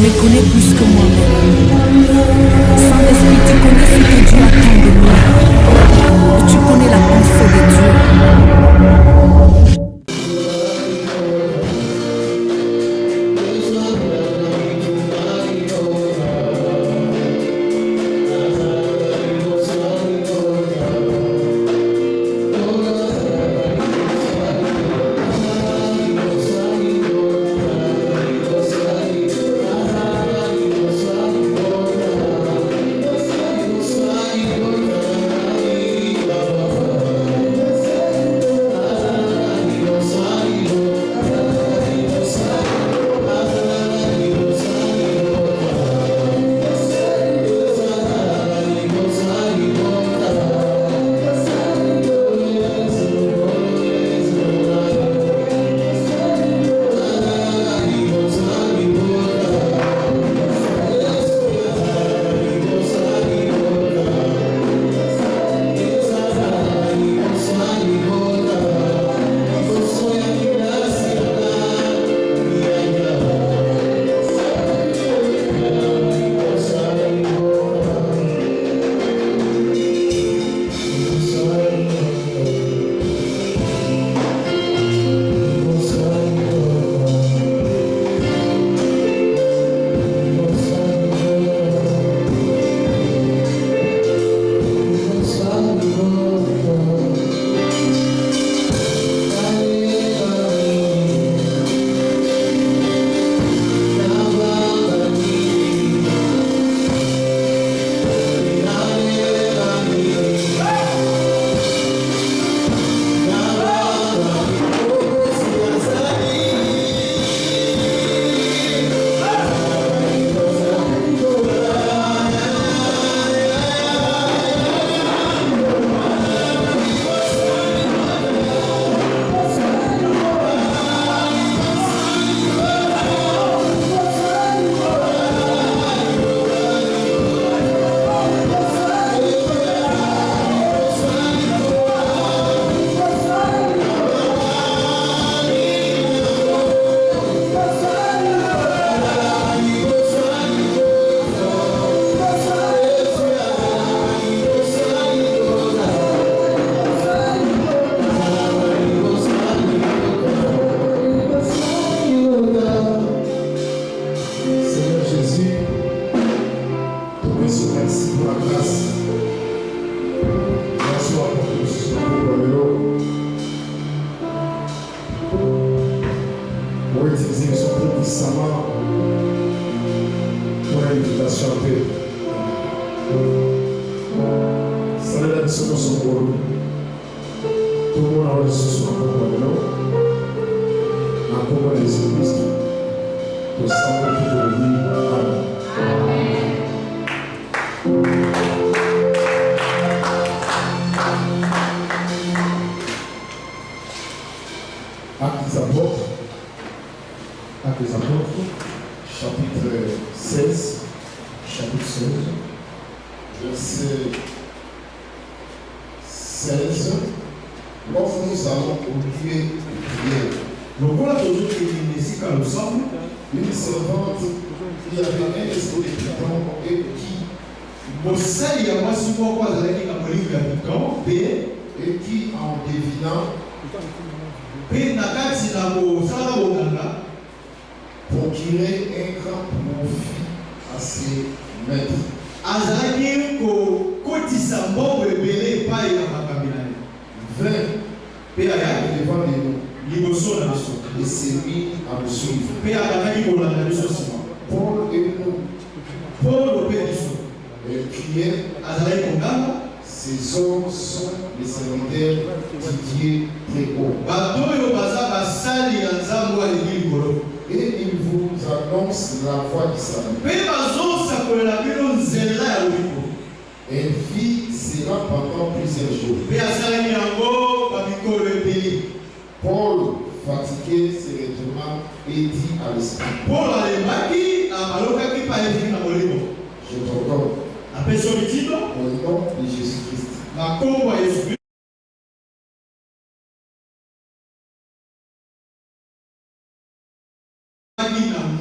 me connais plus que moi-même. Saint-Esprit, tu connais ce que Dieu attend de nous. Et tu connais la pensée de Dieu.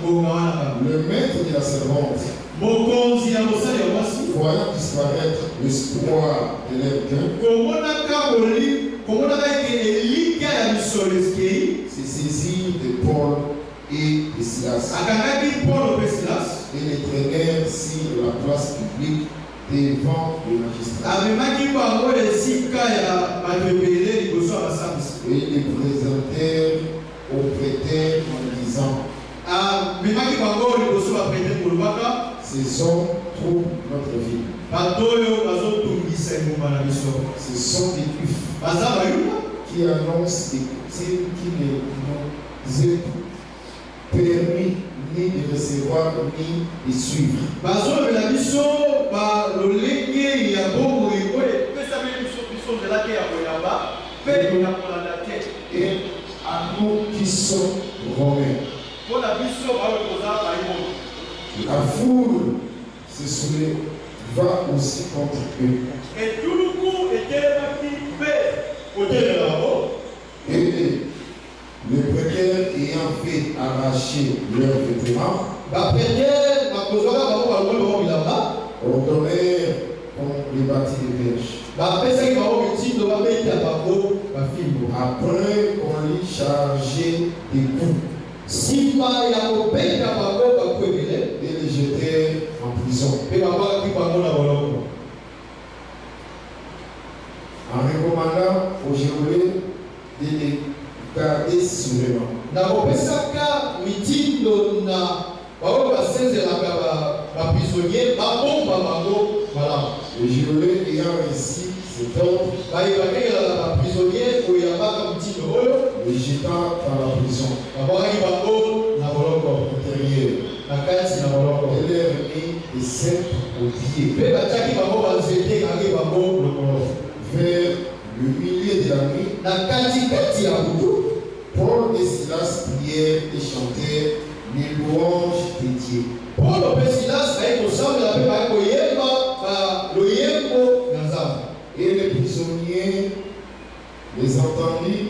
Le maître de la servante, voyant disparaître l'espoir de leur gain, se saisit de Paul et de Silas et les traînèrent sur la place publique devant le magistrat. Et ils les présentèrent au prêteur en disant: ces hommes trouvent notre vie. Ce sont des juifs qui annoncent des coutumes qui ne nous est permis ni de recevoir ni de suivre. Et à nous qui sommes romains. La foule se souleva aussi contre eux. Et le prêteur ayant fait arracher leurs vêtements, ordonnèrent qu'on les bâtit des verges. Après qu'on lui chargeait des coups et les jetèrent en prison. En recommandant aux geôliers de les garder sûrement. Le geôlier ayant reçu cet ordre, les jetant dans la prison intérieure, et leur mit des cèpes aux pieds. Vers le milieu de la nuit, Paul et Silas prièrent et chantèrent les louanges de Dieu. Et les prisonniers les entendaient.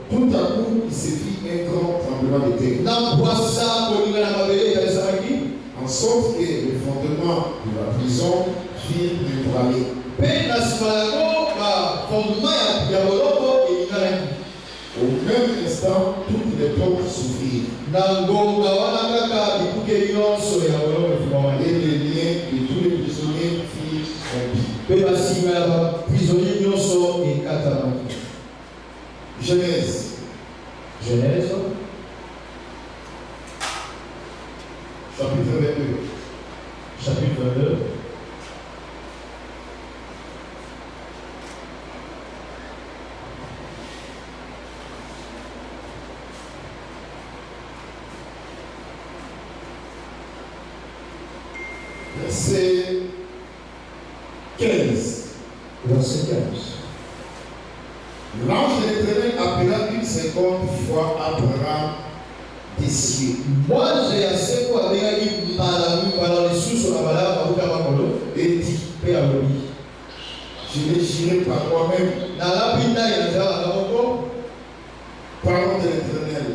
Tout à coup, il se fit un grand tremblement de terre, en sorte que les fondements de la prison firent ébranler. Au même instant, toutes les portes s'ouvrirent. Et les liens de tous les prisonniers firent rompus. Genèse. Chapitre 22. Verset 15. L'ange de l'Éternel appela une seconde fois Abraham des cieux. Et dit: je les j'irai par moi-même. Parole de l'Éternel.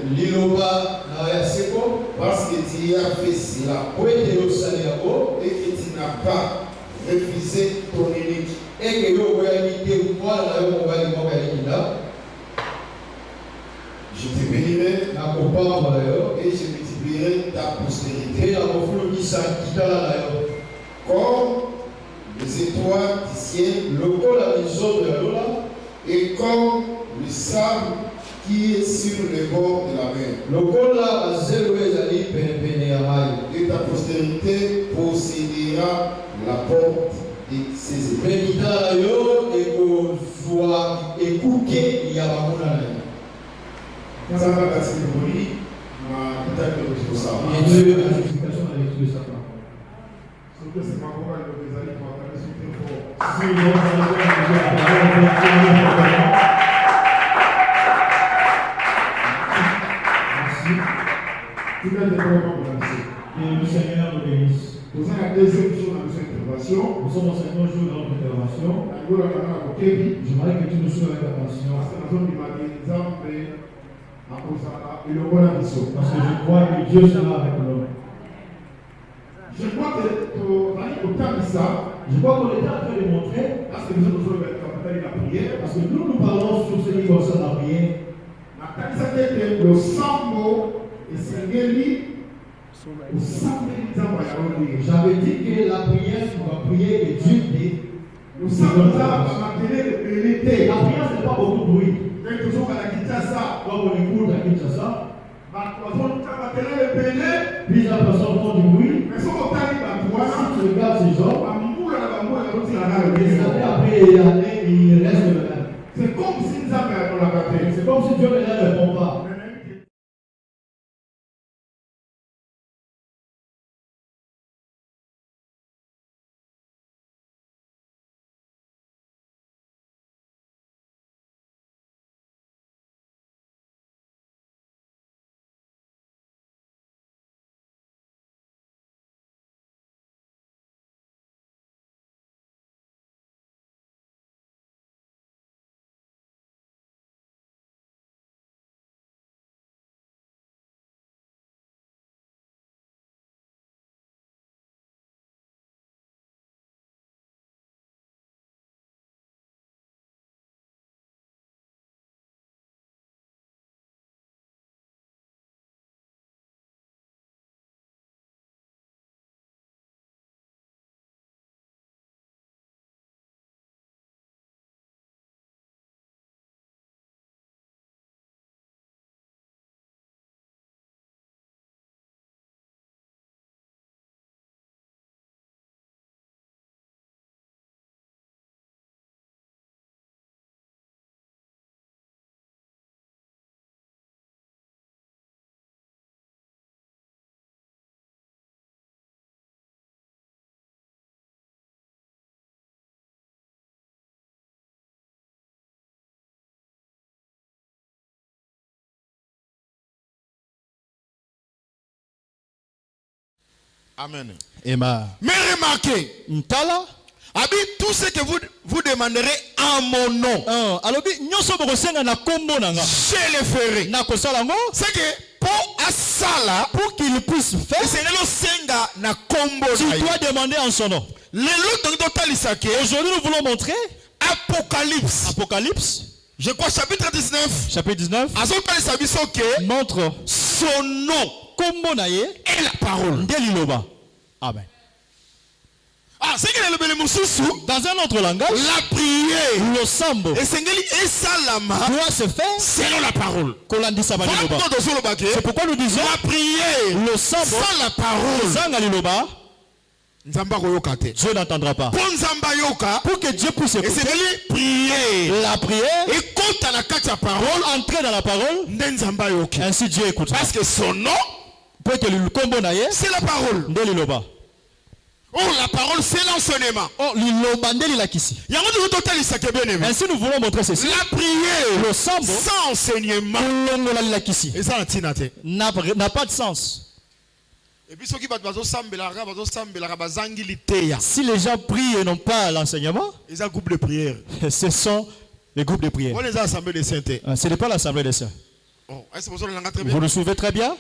Parce que tu as fait cela et que tu n'as pas refusé ton unique. Je te bénirai et je multiplierai ta postérité comme les étoiles du ciel et comme le sable qui est sur le bord de la mer. Et ta postérité possédera la porte de ses le Seigneur nous bénisse. Nous sommes la deuxième jour dans cette intervention. Nous sommes au second jour de notre intervention. Je J'aimerais que tu nous suives avec attention. et le bon ambition. Parce que je crois que Dieu sera avec nous. Je crois que au temps de ça, Je crois qu'on est en train de montrer, parce que nous sommes sur la prière, parce que nous parlons sur ce qui concerne la prière. le sambo et Sengeli, au sambo J'avais dit que la prière, on va prier que Dieu dit. le sambo, La prière, ce n'est pas beaucoup de bruit. Quand on écoute à Kinshasa, plusieurs personnes font du bruit. Si tu regardes ces gens, après il reste le même. c'est comme si nous avions la bataille. C'est comme si Dieu ne les répond pas. Amen. Amen. Mais remarquez, Ntala, tout ce que vous demanderez en mon nom, je le ferai. C'est que pour Asala, pour qu'il puisse faire, c'est le senga na kombo. tu dois demander en son nom. Aujourd'hui, nous voulons montrer Apocalypse, je crois chapitre 19. chapitre 19, montre son nom Kombo naye est la parole. Ndeliloba. Amen. C'est que le dans un autre langage, la prière, le sambo et salama doit se faire selon la parole. C'est pourquoi nous disons la prière, le sambo sans la parole, Dieu n'entendra pas. Pour que Dieu puisse écouter prier, la prière, écoute la parole, entrer dans la parole, ainsi Dieu écoutera. Parce que son nom, pour que le combo naye, c'est la parole. Ndeliloba. Oh, la parole, c'est l'enseignement. Oh, liloba ndelilakisi. Ainsi nous voulons montrer ceci. La prière, le sambo, sans enseignement, et ça n'a pas de sens. Si les gens prient et n'ont pas l'enseignement, ce sont les groupes de prière. Ce n'est pas l'assemblée des saints. Vous le suivez très bien?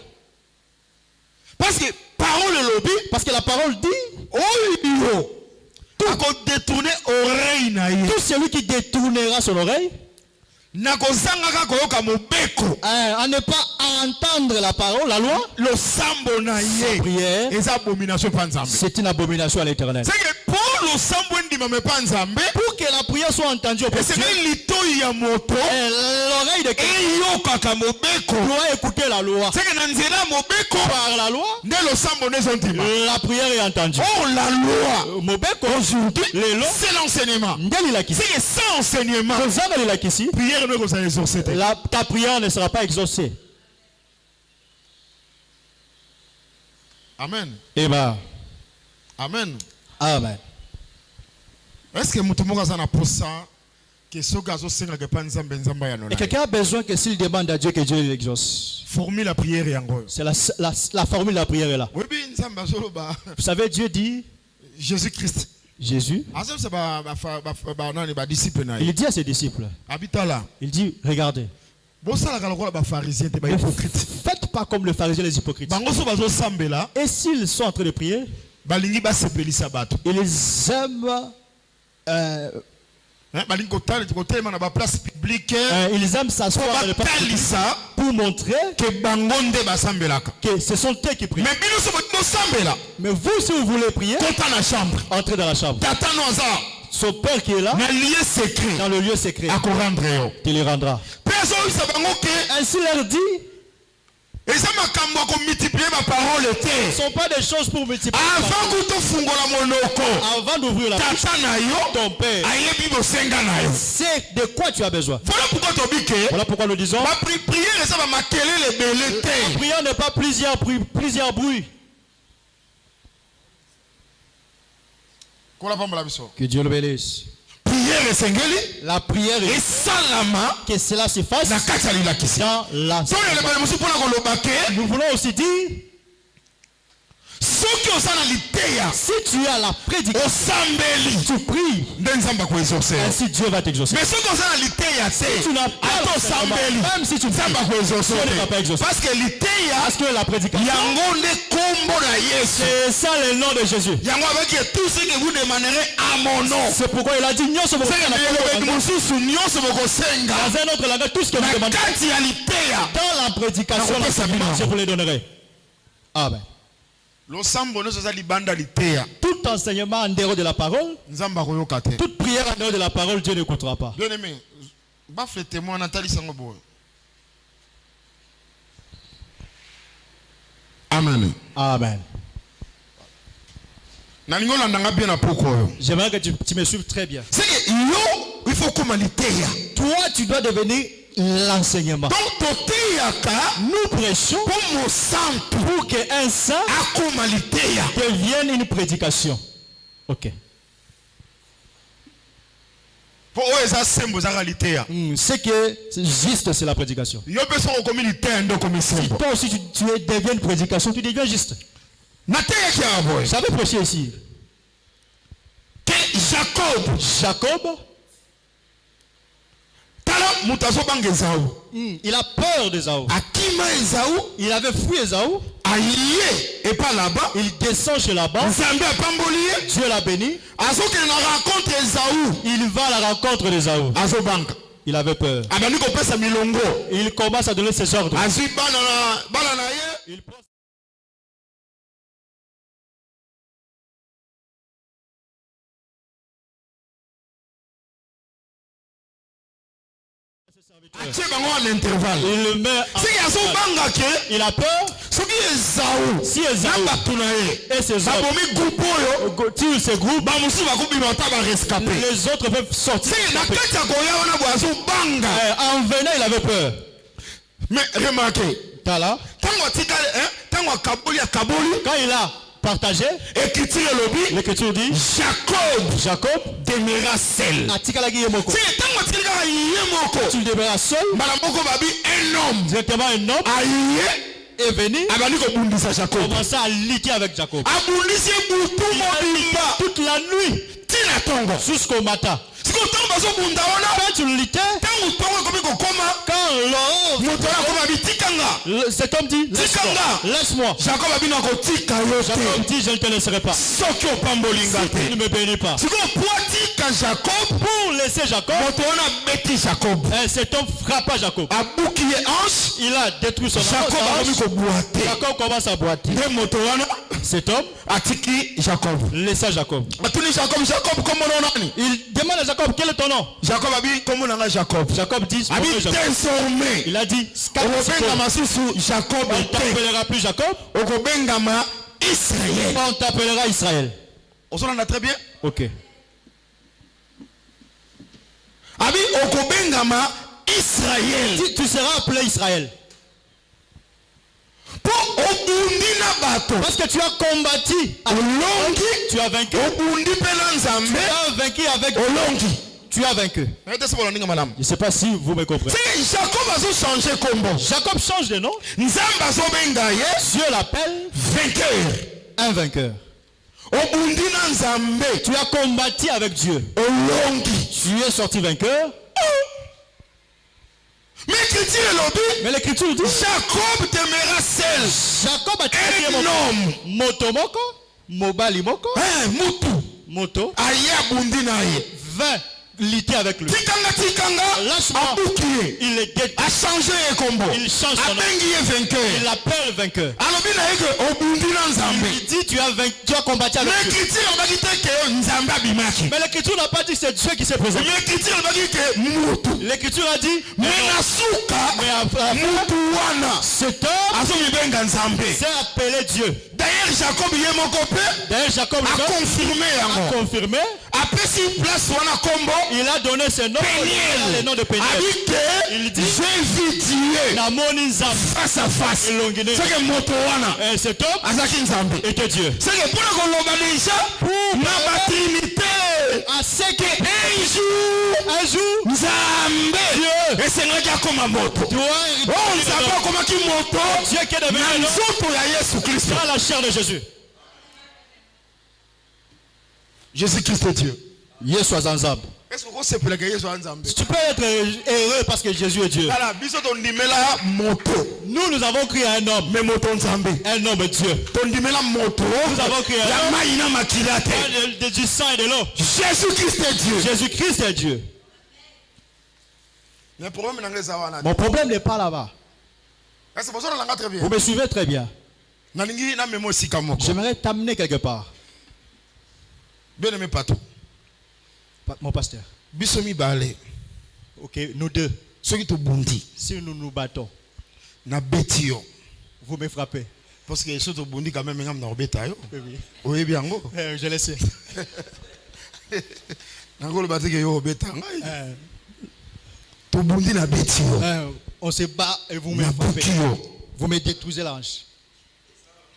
Parce que parole est lobby. Parce que la parole dit, tout celui qui détournera son oreille, à ne pas entendre la parole, la loi, sa prière, c'est une abomination à l'Éternel. Pour que la prière soit entendue au Dieu, l'oreille de quelqu'un doit écouter la loi. Par la loi, la prière est entendue. Oh, la loi aujourd'hui, c'est l'enseignement. C'est sans enseignement, ta prière ne sera pas exaucée. Amen. Amen. Amen. Amen. Est-ce que et quelqu'un a besoin que s'il demande à Dieu que Dieu l'exauce. Formule la prière est encore. C'est la formule de la prière est là. Vous savez, Dieu dit Jésus-Christ. Jésus. Il dit à ses disciples. Il dit, regardez. faites pas comme les pharisiens et les hypocrites. Et s'ils sont en train de prier, ils aiment ils aiment s'asseoir dans le place public pour montrer que ce sont eux qui prient. Mais vous, si vous voulez prier, entrez dans la chambre. Son père qui est là, dans le lieu secret, il les rendra. Ainsi leur dit, ce ne sont pas des choses pour multiplier. Avant d'ouvrir la bouche, ton père sait de quoi tu as besoin. Voilà pourquoi nous disons, la prière n'est pas plusieurs bruits. Que Dieu le bénisse. La prière est que cela se fasse dans la. Nous voulons aussi dire, si tu as la prédication, tu pries, ainsi Dieu va t'exaucer. Mais si tu n'as pas, même si tu ne pries, Dieu ne va pas exaucer. Parce que la prédication, c'est ça le nom de Jésus. C'est pourquoi il a dit, dans un autre langage, tout ce que vous demandez dans la prédication, je vous les donnerai. Amen. Tout enseignement en dehors de la parole, toute prière en dehors de la parole, Dieu n'écoutera pas. Amen. Amen. J'aimerais que tu me suives très bien. Toi, tu dois devenir l'enseignement. Nous prêchons pour qu'un saint devienne une prédication. Ok. Ce qui est juste, c'est la prédication. Si toi aussi tu deviens une prédication, tu deviens juste. J'avais prêché ici que Jacob, il a peur d'Ésaü. Il avait fui Ésaü. Il descend chez Laban. Dieu l'a béni. Il va à la rencontre d'Ésaü. Il avait peur. Il commence à donner ses ordres. Il pense il le met il a peur. Si Ésaü et ses hommes tuent ce groupe, les autres peuvent sortir. En venant, il avait peur. Mais remarquez, quand il a partagé, l'écriture dit Jacob demeura seul. Tu demeures seul. Directement un homme est venu, commencer à liquer avec Jacob. Toute la nuit jusqu'au matin. Quand tu le liquais, quand cet homme dit laisse-moi. Jacob dit je ne te laisserai pas. Si tu ne me bénis pas. Pour laisser Jacob, cet homme frappa Jacob. Il a détruit son Jacob commence à boiter. Cet homme laissa Jacob. Il demande à Jacob, quel est ton nom? Jacob dit, désormais, il a dit, on ne t'appellera plus Jacob, on t'appellera Israël. On s'en a très bien? Ok. Israël. Tu seras appelé Israël. Parce que tu as combattu. Tu as vaincu. Tu as vaincu avec. Tu as vaincu. Je ne sais pas si vous me comprenez. Jacob change de nom. Dieu l'appelle vainqueur. Un vainqueur. Tu as combattu avec Dieu. Tu es sorti vainqueur. Mais Mais l'écriture dit Jacob demeura seul. Jacob a Un homme. moto moko, mobali moko, moto, Aya bundi naye. 20 lités avec lui. Tikanga. Lâche-moi. Abuki. Il est détruit. A changé le combo. Il change son nom. Abengi vainqueur. Il l'appelle vainqueur. Alobi na yeke obundi na Nzambe. Il dit tu as combattu avec Dieu. L'écriture va dire que Nzambe abimaki. Mais l'écriture n'a pas dit que c'est Dieu qui s'est présenté. L'écriture va dire que mutu. L'écriture a dit Menasuka. mais après Mutu wana. cet homme Asomi benga Nzambe. s'est appelé Dieu. D'ailleurs Jacob yé moko pe. D'ailleurs Jacob A confirmé a yango. confirmé. Après si place wana kombo. Il a donné ce nom. Peniel. Le nom de Peniel. Il dit Il j'ai vu Dieu Namoni Nzambe. face à face. Elongine. C'est que moto wana. Et cet homme Azaki Nzambe. était Dieu. C'est que pour koloba déjà na ba trinité. À ce que Un jour Nzambe. Dieu. Et c'est là qu'il y a comme un moto. doit Oh Nzambe comment qui moto. Dieu qui est devenu Na l'homme nzoto ya Yesu Christ. dans la chair de Jésus. Jésus-Christ est Dieu. Yesu Nzambe. Est-ce que vous savez que Yesu est Nzambe? Tu peux être heureux parce que Jésus est Dieu. Voilà, biso ton dimela moto. Nous avons crié un homme. Mais moto Nzambe. Un homme Dieu. Ton dimela moto. Nous avons crié un La homme. maïna makilate. Du sang et de l'eau. Jésus-Christ est Dieu. Jésus-Christ est Dieu. Le problème est que Mon problème n'est pas là-bas. c'est pour ça que je très bien. Vous me suivez très bien. Nalingi na memo sika moko. J'aimerais t'amener quelque part. Bien aimé Pato. Mon pasteur. Biso mibale. Ok, nous deux. Soki to bundi. Si nous nous battons, Na beti yo. vous me frappez. Parce que soki to bundi quand même ngam na obeta yo. Oui. Oye biango. Je le sais. Nangolo batike yo obeta ngai. To bundi na beti yo. On se bat et vous me Na frappez. buki yo. Vous me détruisez la hanche.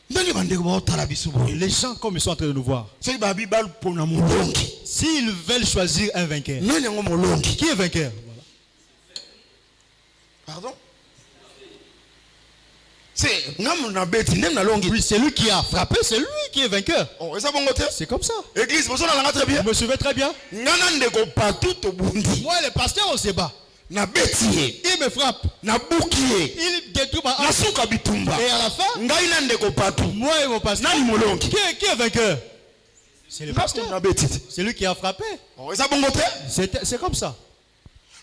Ndani bandeko ba otala biso boye. Les gens comme ils sont en train de nous voir. Soki ba bibal pona molongi. S'ils veulent choisir un vainqueur. Nani ngo molongi. Qui est vainqueur? Pardon? C'est ngam na beti nem na longi. Oui, c'est lui qui a frappé, c'est lui qui est vainqueur. Oh, esa bongo te? C'est comme ça. Église, boso na langa très bien. Vous me suivez très bien? Ngana ndeko partout to bundi. Moi, le pasteur, on se bat. Na beti ye. Il me frappe. Na buki ye. Il détruit ma Na hanche. suka bitumba. Et à la fin, Ngai na ndeko partout. moi et mon pasteur. Nani molongi. Qui est vainqueur? C'est le pasteur. Na beti. C'est lui qui a frappé. Oh, esa bongo te? C'est comme ça.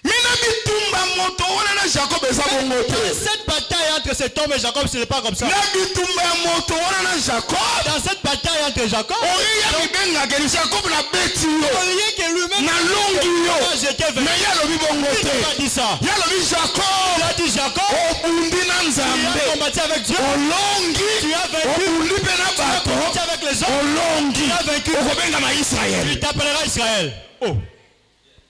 Mina bitumba moto wana na Jacob esa bongo te. Cette bataille entre cet homme et Jacob, ce n'est pas comme ça. Na bitumba moto wana na Jacob. Dans cette bataille entre Jacob, Oya bibenga ke Jacob na beti yo. au lieu que lui-même Na longi yo. j'étais vainqueur. Mais ya lobi bongo Il n'a te. pas dit ça. Ya lobi Jacob. Il a dit Jacob, Obundi na tu as Nzambe. combattu avec Dieu. Olongi. Tu as vaincu. Obundi pe na Tu as bato. combattu avec les hommes. Olongi. Tu as vaincu. Okobenga ma Israël. Il t'appellera Israël. Oh.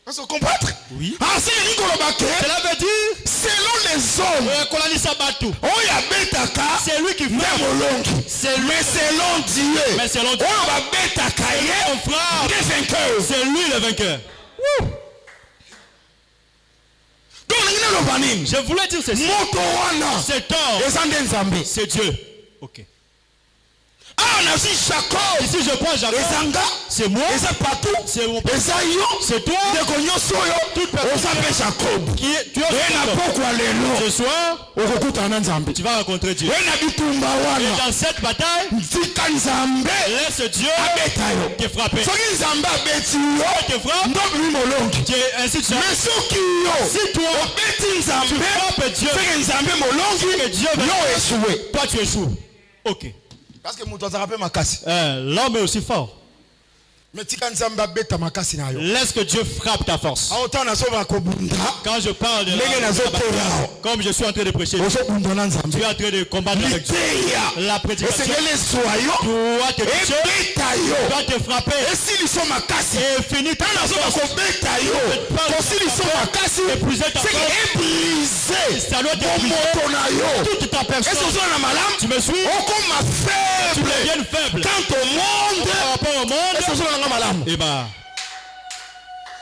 Est-ce que vous comprenez? Oui. Ah, c'est le Nicolobake. Cela veut dire, Selon les hommes, Kolani Sabatou. Oya Betaka, C'est lui qui frappe. Nemolongi. C'est lui. Mais selon Dieu, Mais selon Dieu. Oya Betaka, Mon frère, des vainqueurs. c'est lui le vainqueur. Donc, nous avons dit, Je voulais dire ceci. Moto wana, Cet homme, Ezande Nzambe. c'est Dieu. Ok. Ah, on a dit Jacob. Ici, je prends Jacob. Ezanga, C'est moi. Eza Patou, C'est mon Eza yo, C'est toi. Ndeko nyonso yo, Toute personne. Ozape Jacob. Qui est, tu es Et na pokwa lelo, Ce soir, okokuta na Nzambe. tu vas rencontrer Dieu. Et na bitumba Et wana, dans cette bataille, Nzika Nzambe, laisse Dieu abeta yo. te frapper. Soki Nzambe abeti yo, Te frappe, ndobi molongi. tu es ainsi de suite. Mais soki yo, Si toi, obeti tu Nzambe, frappes Dieu, feke Nzambe molongi, que Dieu va- yo échoué. toi tu échoues. Ok. Parce que moto azaka pe makasi. L'homme est aussi fort. Mais tika Nzambe abeta makasi na yo. Laisse que Dieu frappe ta force. Autant na sova kobunda, Quand je parle de ndenge nazo toya. comme je suis en train de prêcher, Ozo bunda na Nzambe. tu es en train de combattre avec Dieu. Liteya. La prédication Esengele soyo, doit te toucher, ebeta yo. doit te frapper Esili so makasi. et finir ta Tana sova force. kobeta yo. Tosili so makasi. Épuiser ta C'est force. épuisé. Ça doit Bon t'épuiser moto na yo. toute ta Est-ce personne. que vous en avez malam? Tu me suis? Okoma Tu faible. deviens faible. Quant au monde, Par rapport au est-ce que monde, vous en avez malam? eh ben,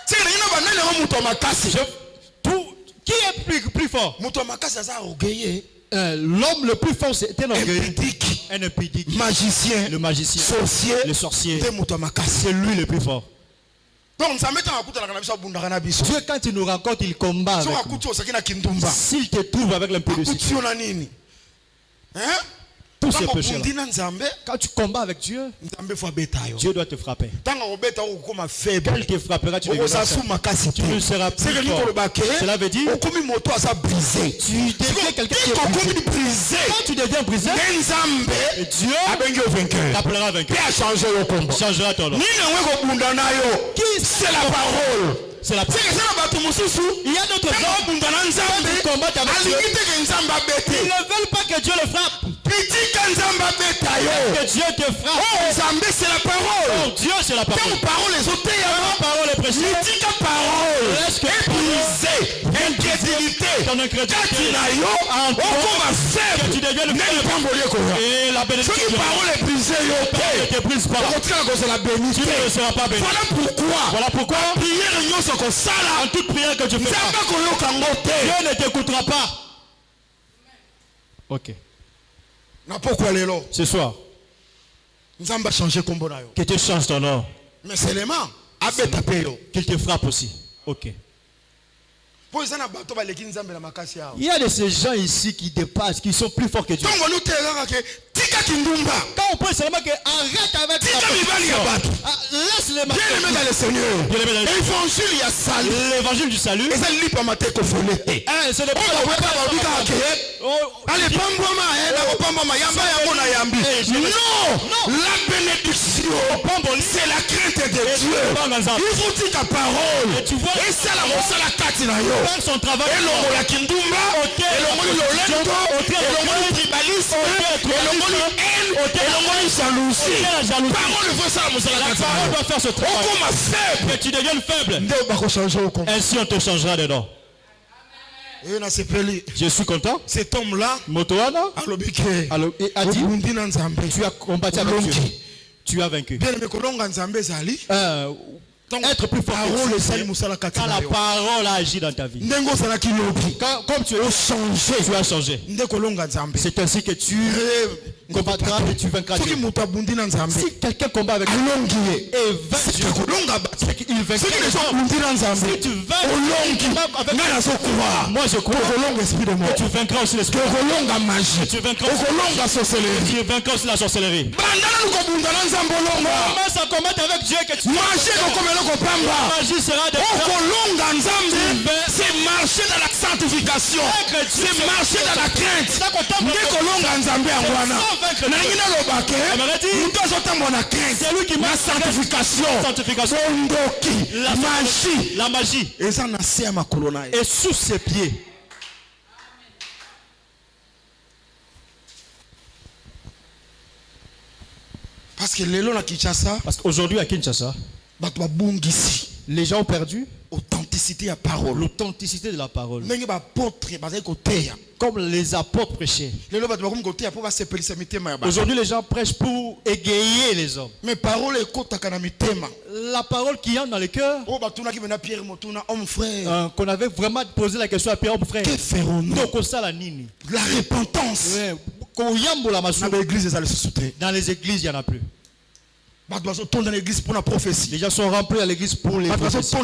C'est que nous avons un moto makasi. qui est plus fort? Moto makasi aza orgueilleux. L'homme le plus fort, c'est un orgueil. Impudique. Un impudique. Magicien. Le magicien. Sorcier. Le sorcier. De moto makasi. C'est lui le plus fort. Dieu, quand il nous rencontre, il combat avec nous. S'il te trouve avec l'impudicité, tous ces péchés, quand tu combats avec Dieu, Dieu doit te frapper. Quand il te frappera, tu ne seras plus fort. Cela veut dire tu deviens quelqu'un qui est brisé. Quand tu deviens brisé, Dieu t'appellera vainqueur. Changera ton nom. C'est la parole. C'est la parole. Il y a d'autres gens qui combattent avec Dieu. Ils ne veulent pas que Dieu le frappe. Que Dieu te frappe. C'est la parole. Oh, Dieu, c'est la parole. La parole est prêchée. Laisse que ton incrédulité que tu deviennes faible. Et la bénédiction ne te brise pas. Tu ne seras pas béni. Voilà pourquoi en toute prière que tu fais, Dieu ne t'écoutera pas. Ok. Ce soir, que tu changes ton nom. Mais seulement, qu'il te frappe aussi. Ok. Il y a de ces gens ici qui dépassent, qui sont plus forts que Dieu. Quand on peut seulement que arrête avec ta laisse les mains. Bien-aimé dans le Seigneur. L'évangile du salut. C'est ne pas la bénédiction, c'est la crainte de Dieu. Il faut dire ta parole. Et c'est la carte. Faire son travail. Et la kindumba, et le tribalisme, la parole doit faire ce travail. Que tu deviennes faible. Ainsi on te changera de nom. Je suis content. Cet homme-là, Motoana, a dit, tu as combattu avec Dieu. Tu as vaincu. Être plus fort quand la parole a agi dans ta vie. Comme tu as changé. C'est ainsi que tu combattras et tu vaincras Dieu. Si quelqu'un combat avec Dieu et vainc Dieu, c'est qu'il vaincra. Si tu vaincras avec moi, je crois que tu vaincras aussi l'esprit. Tu vaincras aussi la sorcellerie. Commence à combattre avec Dieu que tu la magie sera de c'est marcher dans la sanctification, c'est marcher dans la crainte. C'est lui qui marche la sanctification, la magie est sous ses pieds. Parce qu'aujourd'hui à Kinshasa, les gens ont perdu l'authenticité de la parole. Comme les apôtres prêchaient. Aujourd'hui, les gens prêchent pour égayer les hommes. Mais la parole qui entre dans le cœur, qu'on avait vraiment posé la question à Pierre, mon frère. Que ferons-nous? La repentance. Dans les églises, il n'y en a plus. Les gens sont remplis dans l'église pour les prophéties.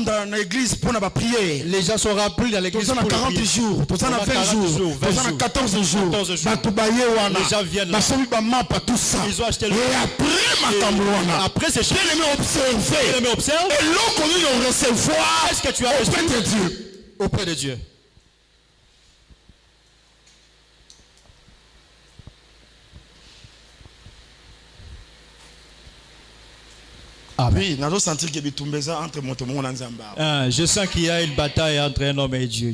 Les gens sont remplis dans l'église pour les 40 jours, 20 jours, 14 jours. Les gens viennent là. Ils ont acheté le et après c'est cher. Observe. Qu'est-ce que tu as reçu auprès de Dieu? Ah oui, je sens qu'il y a une bataille entre un homme et Dieu.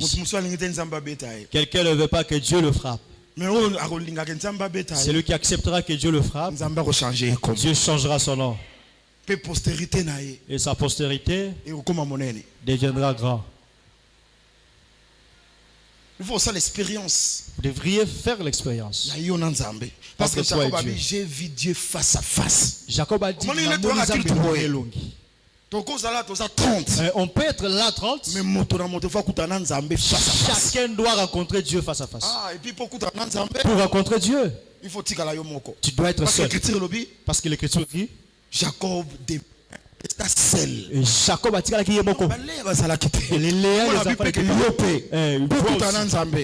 Quelqu'un ne veut pas que Dieu le frappe. C'est lui qui acceptera que Dieu le frappe. Dieu changera son nom. Et sa postérité deviendra grand. Il faut ça l'expérience. Vous devriez faire l'expérience. Parce que Jacob a dit, j'ai vu Dieu face à face. Jacob a dit, on peut être là 30, mais chacun doit rencontrer Dieu face à face. Pour rencontrer Dieu, tu dois être seul. Parce que l'Écriture dit, Jacob Et Jacob a tiré la moko. Les Léa, les enfants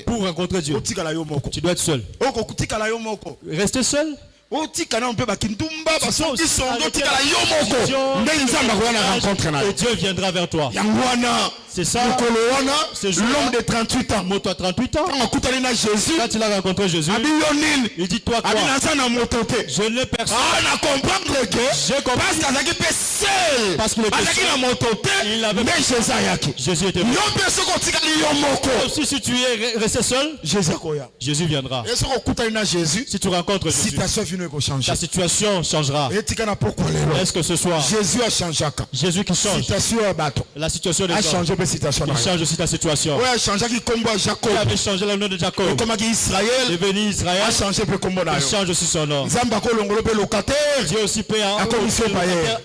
pour rencontrer Dieu. Tu dois être seul. Rester seul. Et Dieu viendra vers toi. C'est ça. L'homme de 38 ans. Moto à 38 ans. Quand il a rencontré Jésus, il dit toi quoi? Je ne personne. Je comprends. Parce qu'il était seul. Jésus était mort. Aussi si tu es resté seul, Jésus viendra. Si tu rencontres Jésus, ta situation changera. Est-ce que ce soir, Jésus qui change, la situation des hommes, il change aussi ta situation. Il avait changé le nom de Jacob. Il est devenu Israël. Il change aussi son nom. Dieu aussi paie en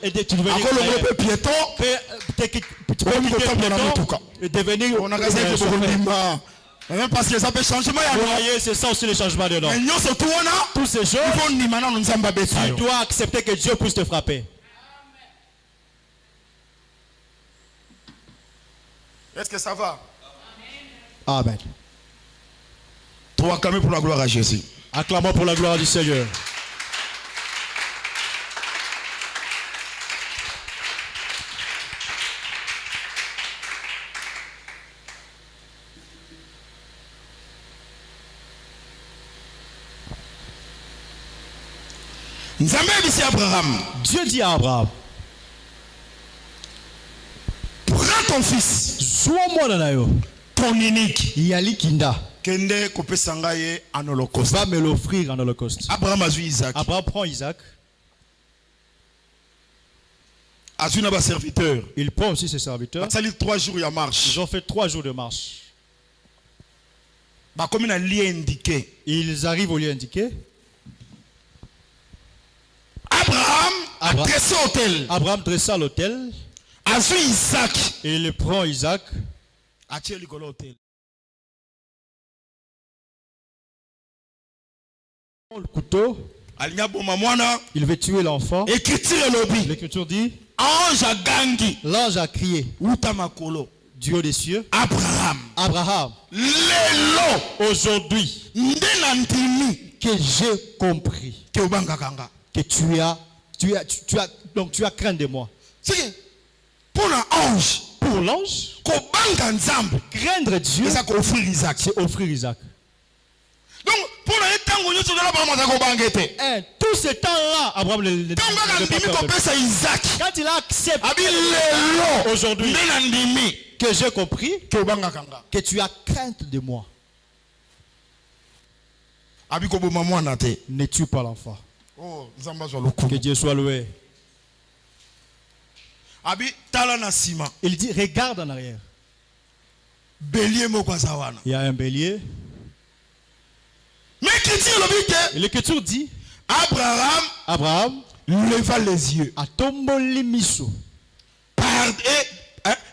et tu deviens piéton et devenir parce que ça peut changer. C'est ça aussi le changement de nom. Tous ces choses, tu dois accepter que Dieu puisse te frapper. Est-ce que ça va? Amen. Toi, acclamez pour la gloire à Jésus. Acclamons pour la gloire du Seigneur. Dieu dit à Abraham, prends ton fils, ton unique, Yalikinda, va me l'offrir en holocauste. Abraham prend Isaac. Il prend aussi ses serviteurs. Ils ont fait 3 jours de marche. Ils arrivent au lieu indiqué. Abraham dressa l'autel. Et il prend Isaac. Le couteau. Il veut tuer l'enfant. L'écriture dit, l'ange a crié du haut des cieux. Abraham. Aujourd'hui que j'ai compris que tu as craint de moi. Pour l'ange, craindre Dieu, c'est offrir Isaac. Donc, tout ce temps-là, Abraham ne quand il a accepté aujourd'hui que j'ai compris que tu as crainte de moi, ne tue pas l'enfant. Que Dieu soit loué. Il dit, regarde en arrière. Il y a un bélier. L'écriture dit, Abraham leva les yeux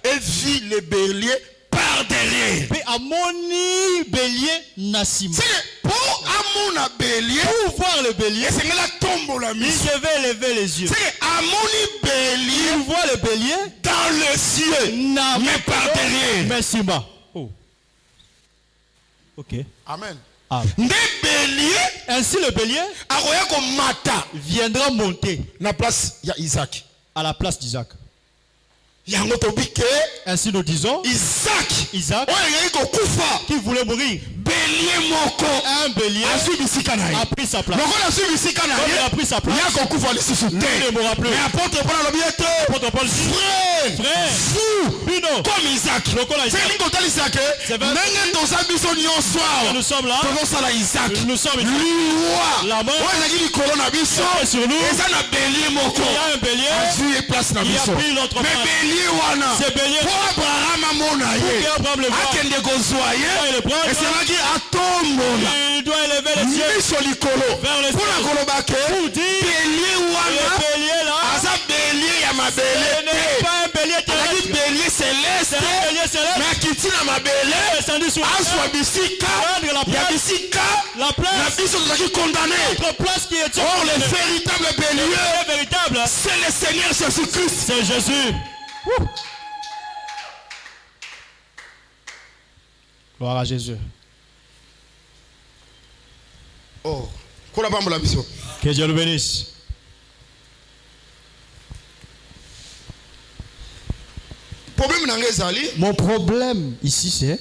et vit le bélier par derrière. Pour voir le bélier, je vais lever les yeux. Il voit le bélier dans les cieux, mais par derrière. Merci. Oh. Ok. Amen. Ainsi le bélier viendra monter à la place d'Isaac. Ainsi nous disons, Isaac qui voulait mourir, un bélier a pris sa place. Comme il a pris sa place, lui ne mourra plus. Apôtre Paul dit, frère, comme Isaac, nous sommes là, nous sommes la mort sur nous. Il y a un bélier qui a pris notre place. C'est bélier pour Abraham le voit. Il doit élever les yeux vers le ciel pour dire le bélier là, ce n'est pas un bélier terrestre, c'est un bélier céleste, mais qui na mabele descendu sur aswa bisika prendre la ya place, bisika la na place, biso tozalaki condamné. notre place qui est Or le véritable bélier, véritable, c'est le Seigneur Jésus-Christ. c'est Jésus. Ouh. Gloire à Jésus. Oh, qu'on a pas la vision. Que Dieu le bénisse. Problème dans les alliés. Mon problème ici, c'est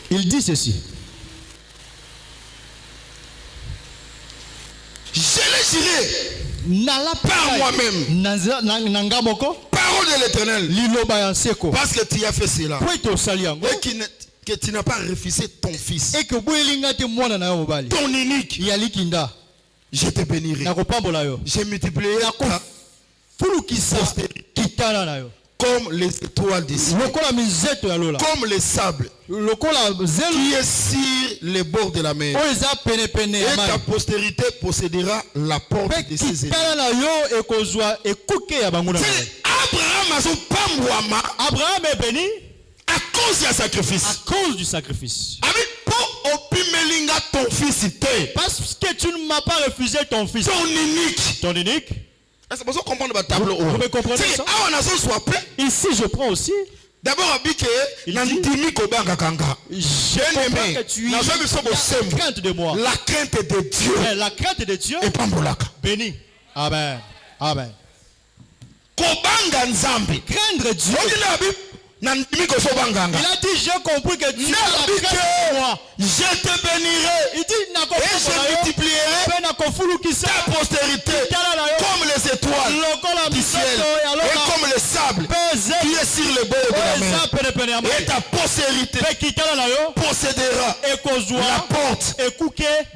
il dit ceci. Je l'ai juré N'ala par moi-même. Parole de l'Éternel. Parce que tu as fait cela. Et que tu n'as pas refusé ton fils. Ton unique. Je te bénirai. Je multiplierai comme les étoiles du ciel, comme les sables qui est sur les bords de la mer. Et ta postérité possédera la porte de ses ennemis. Abraham est béni à cause du sacrifice. À cause du sacrifice. Parce que tu ne m'as pas refusé ton fils. Ton unique. Ton unique. Est-ce que vous comprenez le tableau? Vous me comprenez ça? Ici, je prends aussi. D'abord, je comprends que tu as la crainte de moi. La crainte de Dieu. La crainte de Dieu. Béni. Amen. Amen. Craindre Dieu. Il a dit, j'ai compris que tu as la crainte de moi. Je te bénirai. Il dit, et je multiplierai ta postérité comme les étoiles du ciel et comme le sable qui est sur le bord de la mer. Et ta postérité possédera la porte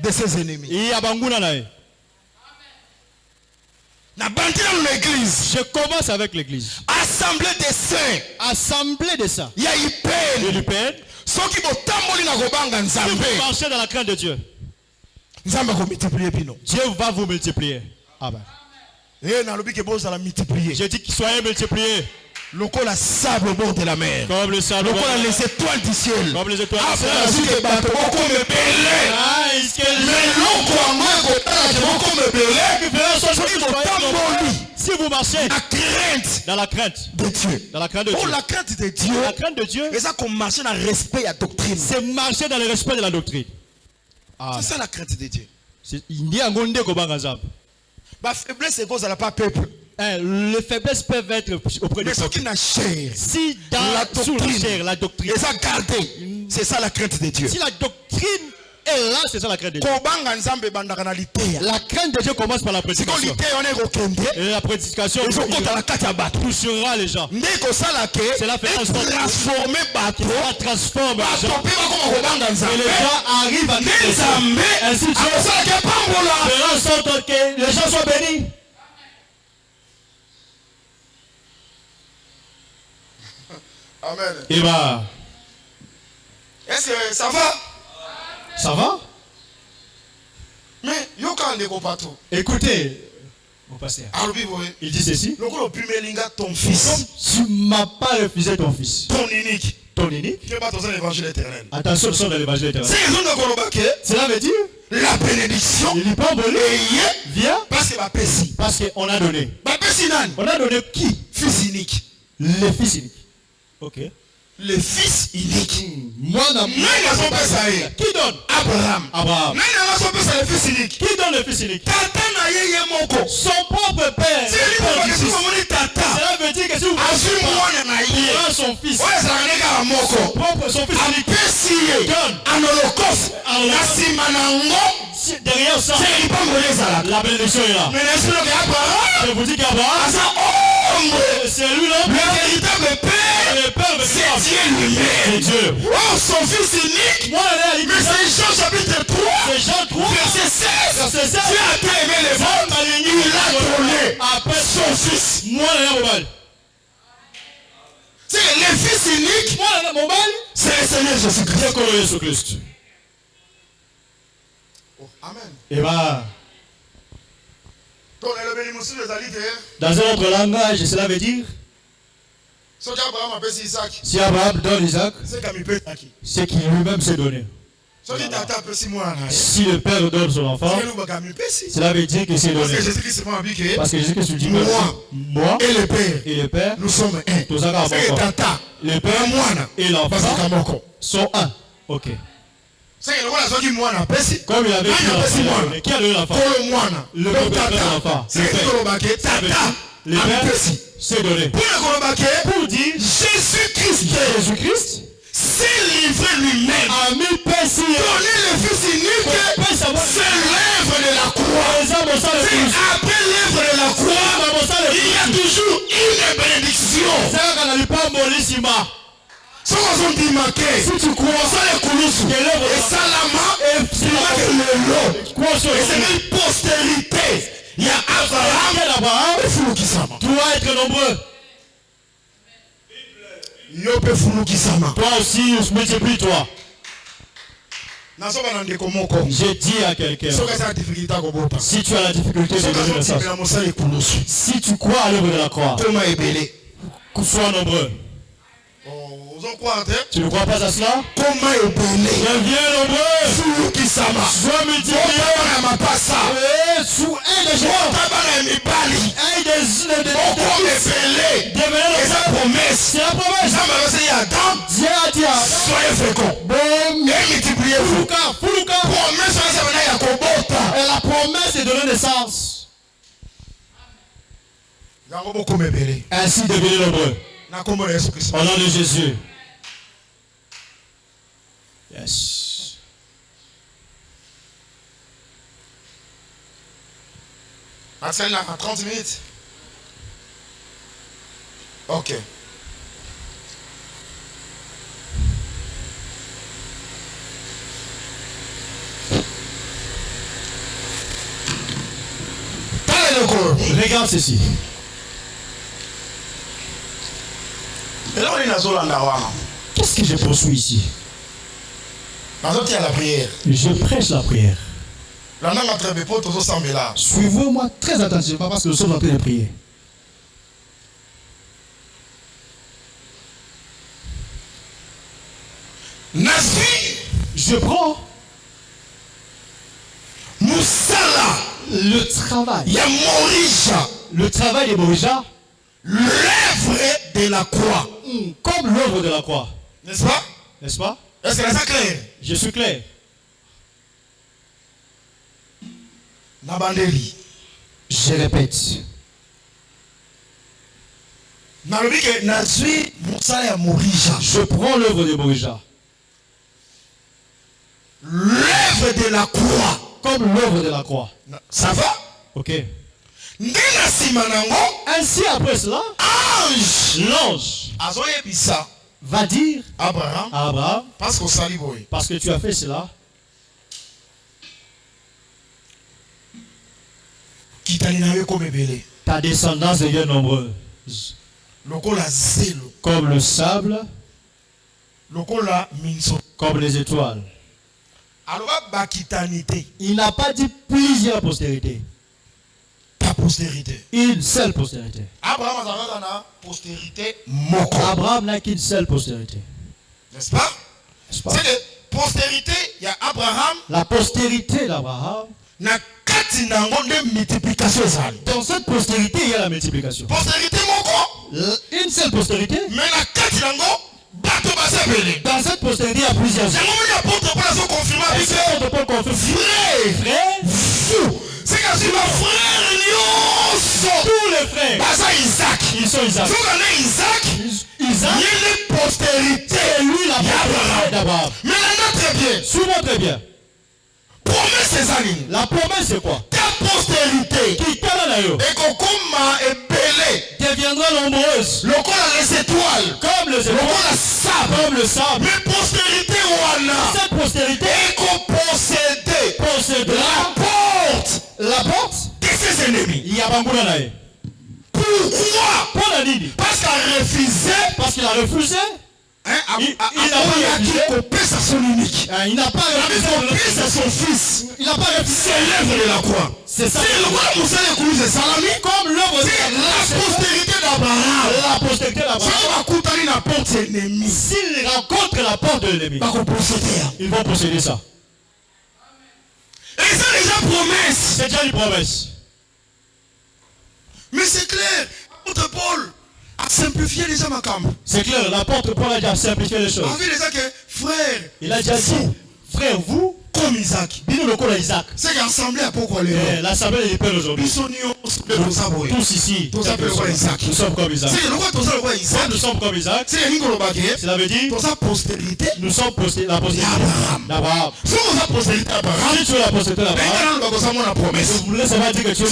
de ses ennemis. Je commence avec l'église. Assemblée des saints. Assemblée des saints. Il y a eu peine. Si vous marchez dans la crainte de Dieu, Dieu va vous multiplier. Amen. Je dis qu'ils soient multipliés. La sable au bord de la mer. Comme le sable. Les étoiles du ciel. Comme les étoiles du ciel. Si vous marchez dans la crainte de Dieu. Dans la crainte de Dieu. La crainte de Dieu. La crainte de Dieu. Et ça qu'on marche dans le respect de la doctrine. C'est marcher dans le respect de la doctrine. C'est ça la crainte de Dieu. La faiblesse c'est cause à la pas peuple. Les faiblesses peuvent être auprès de ceux qui n'a chair. Si dans la doctrine, et ça garder, c'est ça la crainte de Dieu. Si la doctrine est là, c'est ça la crainte de Dieu. La crainte de Dieu commence par la prédication. Et la prédication touchera les gens. Cela fait transformer les gens arrivent à ainsi Dieu fera en sorte que les gens soient bénis. Amen. Et bah. Est-ce que ça va? Ça va? Mais yo quand les partout. Écoutez, mon pasteur. Il dit ceci. Ton fils. Comme tu m'as pas refusé ton fils. Ton unique. Ton unique. Tu n'es pas dans l'évangile éternel. Attention, son de l'évangile éternel. Cela veut dire la bénédiction. Il n'est pas volé. Viens. Parce qu'on a donné. On a donné qui? Fils unique. Le fils unique. Ok. Le fils unique. Moi, qui donne? Abraham. Le fils unique. Qui donne le fils unique? Son propre père. Cela veut dire que si vous prenez son fils, son fils unique donne un holocauste. Derrière ça, la bénédiction est là. Je vous dis qu'Abraham, c'est lui l'homme. Le véritable père, c'est Dieu lui-même. Dieu. Oh, son fils unique. Mais c'est Jean chapitre 3. C'est Jean 3. Verset 16. Dieu a tant aimé les hommes. Il a donné après son fils. C'est le fils unique. C'est le Seigneur Jésus-Christ. Oh, amen. Et bah. Dans un autre langage, cela veut dire si Abraham donne Isaac, c'est qu'il lui-même s'est donné. Si le père donne son enfant, cela veut dire qu'il s'est donné. Parce que Jésus-Christ dit moi et le père, nous sommes un. Le père et l'enfant sont un. Ok. Comme il avait dit l'enfant, qui a donné l'enfant? Le père et l'enfant. Le père s'est donné. Pour dire Jésus-Christ s'est livré lui-même. Donner le Fils unique, c'est l'œuvre de la croix. C'est après l'œuvre de la croix, il y a toujours une bénédiction. Si tu crois, et c'est une postérité. Il y a Abraham, doit être nombreux. Toi aussi, multiplie-toi. J'ai dit à quelqu'un, si tu as la difficulté de donner le sens, si tu crois à l'œuvre de la croix, sois nombreux. Tu ne crois pas à cela? Deviens nombreux. Sois multiplié. Sous un des gens. C'est la promesse. Dieu a dit soyez féconds. Et multipliez-vous. Et la promesse est de donner naissance. Ainsi devenez nombreux. Au nom de Jésus. Yes. Marcel, à 30 minutes. Ok. Regarde ceci. Qu'est-ce que je poursuis ici? Je prêche la prière. Suivez-moi très attentivement parce que nous sommes en train de prier. Je prends le travail. Le travail de Morija. L'œuvre de la croix. Comme l'œuvre de la croix. N'est-ce pas? N'est-ce pas? Est-ce que c'est clair? Je suis clair. Nabandeli. Je répète. Je prends l'œuvre de Morija. L'œuvre de la croix. Comme l'œuvre de la croix. Ça va? Ok. Ainsi après cela, l'ange va dire à Abraham, parce que tu as fait cela, ta descendance devient nombreuse, comme le sable, comme les étoiles. Il n'a pas dit plusieurs postérités. Ta postérité. Une seule postérité. Abraham n'a qu'une seule postérité. N'est-ce pas? C'est que postérité, il y a Abraham. La postérité d'Abraham. Dans cette postérité, il y a la multiplication. Postérité une seule postérité. Mais la dans cette postérité, il y a plusieurs. Frère, c'est que si ma frère tous les frères, ils sont Isaac. Il y a une postérité. Et lui, la postérité d'Abraham. Mais là, très bien. Suivons très bien. Promesse c'est ça. La promesse c'est quoi? Ta postérité. Qui et deviendra nombreuse. Les étoiles. Comme les étoiles. Comme le sable. Mais postérité cette postérité possède la porte de ses ennemis. Il y a Banguna nae. Pourquoi? Pour la Nini. Parce qu'il a refusé. Parce qu'il a refusé. Il n'a pas refusé son fils. Il n'a pas refusé. C'est l'œuvre de la croix. C'est ça. Comme l'œuvre de la postérité d'Abraham. La postérité d'Abraham. S'ils rencontrent la porte de l'ennemi, ils vont posséder ça. Et c'est déjà promesse. C'est déjà une promesse. Mais c'est clair. L'apôtre Paul a simplifié déjà ma camp. C'est clair. L'apôtre Paul a déjà simplifié les choses. Frère. Il a déjà dit, frère, vous, comme Isaac. C'est l'assemblée à pourquoi l'assemblée est père aujourd'hui. Tous ici. Nous sommes comme Isaac. Nous sommes comme Isaac. Cela veut dire nous sommes la postérité d'Abraham. Si tu es la postérité d'Abraham, vous ne laissez pas dire que tu es.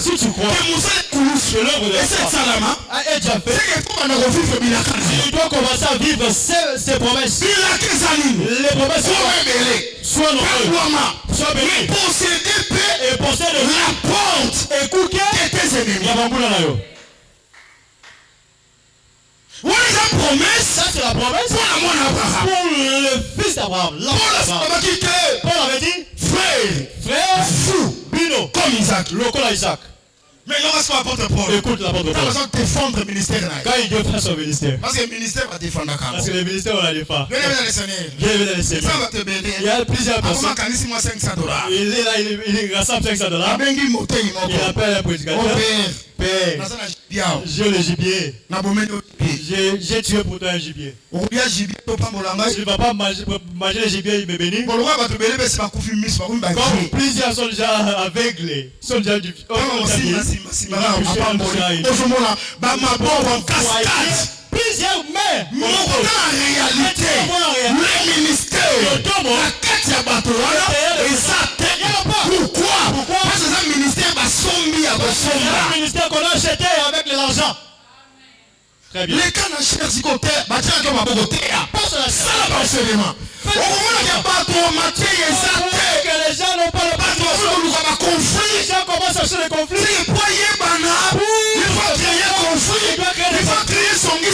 Si tu crois que l'œuvre de la croix est déjà faite, tu dois commencer à vivre ces promesses. Les promesses soient nombreuses, soient bénies, et posséder la porte écoute de tes ennemis. Ça c'est la promesse pour le fils d'Abraham. Paul avait dit frère, Bino, comme Isaac, local Isaac. Mais lorsqu'on apporte Paul, écoute l'apôtre Paul. Quand défendre le ministère. Quand il défend son ministère. Parce que le ministère va défendre. Parce que le ministère on la défend. Venez dans le Seigneur. Viens dans le Seigneur. Ça va te bénir. Il y a plusieurs personnes. Il est là, il rassemble $500. Il appelle un prédicateur. Père, j'ai le gibier. J'ai tué pour toi un gibier. Tu ne vas pas manger le gibier, il me bénit. Comme plusieurs sont déjà aveuglés. Sont déjà du plusieurs mères. En réalité, le ministère, pourquoi? Parce que ce ministère va sombrer à le ministère qu'on a acheté avec de l'argent. Très bien. Les cannes cherchent du côté, bah tiens, comme à Bogoté, passe la salle d'enseignement. Au moment qu'il n'y a pas trop matière, que les gens n'ont pas le conflit. Les gens commencent à chercher les conflits. Il faut créer un conflit. Il faut créer songi.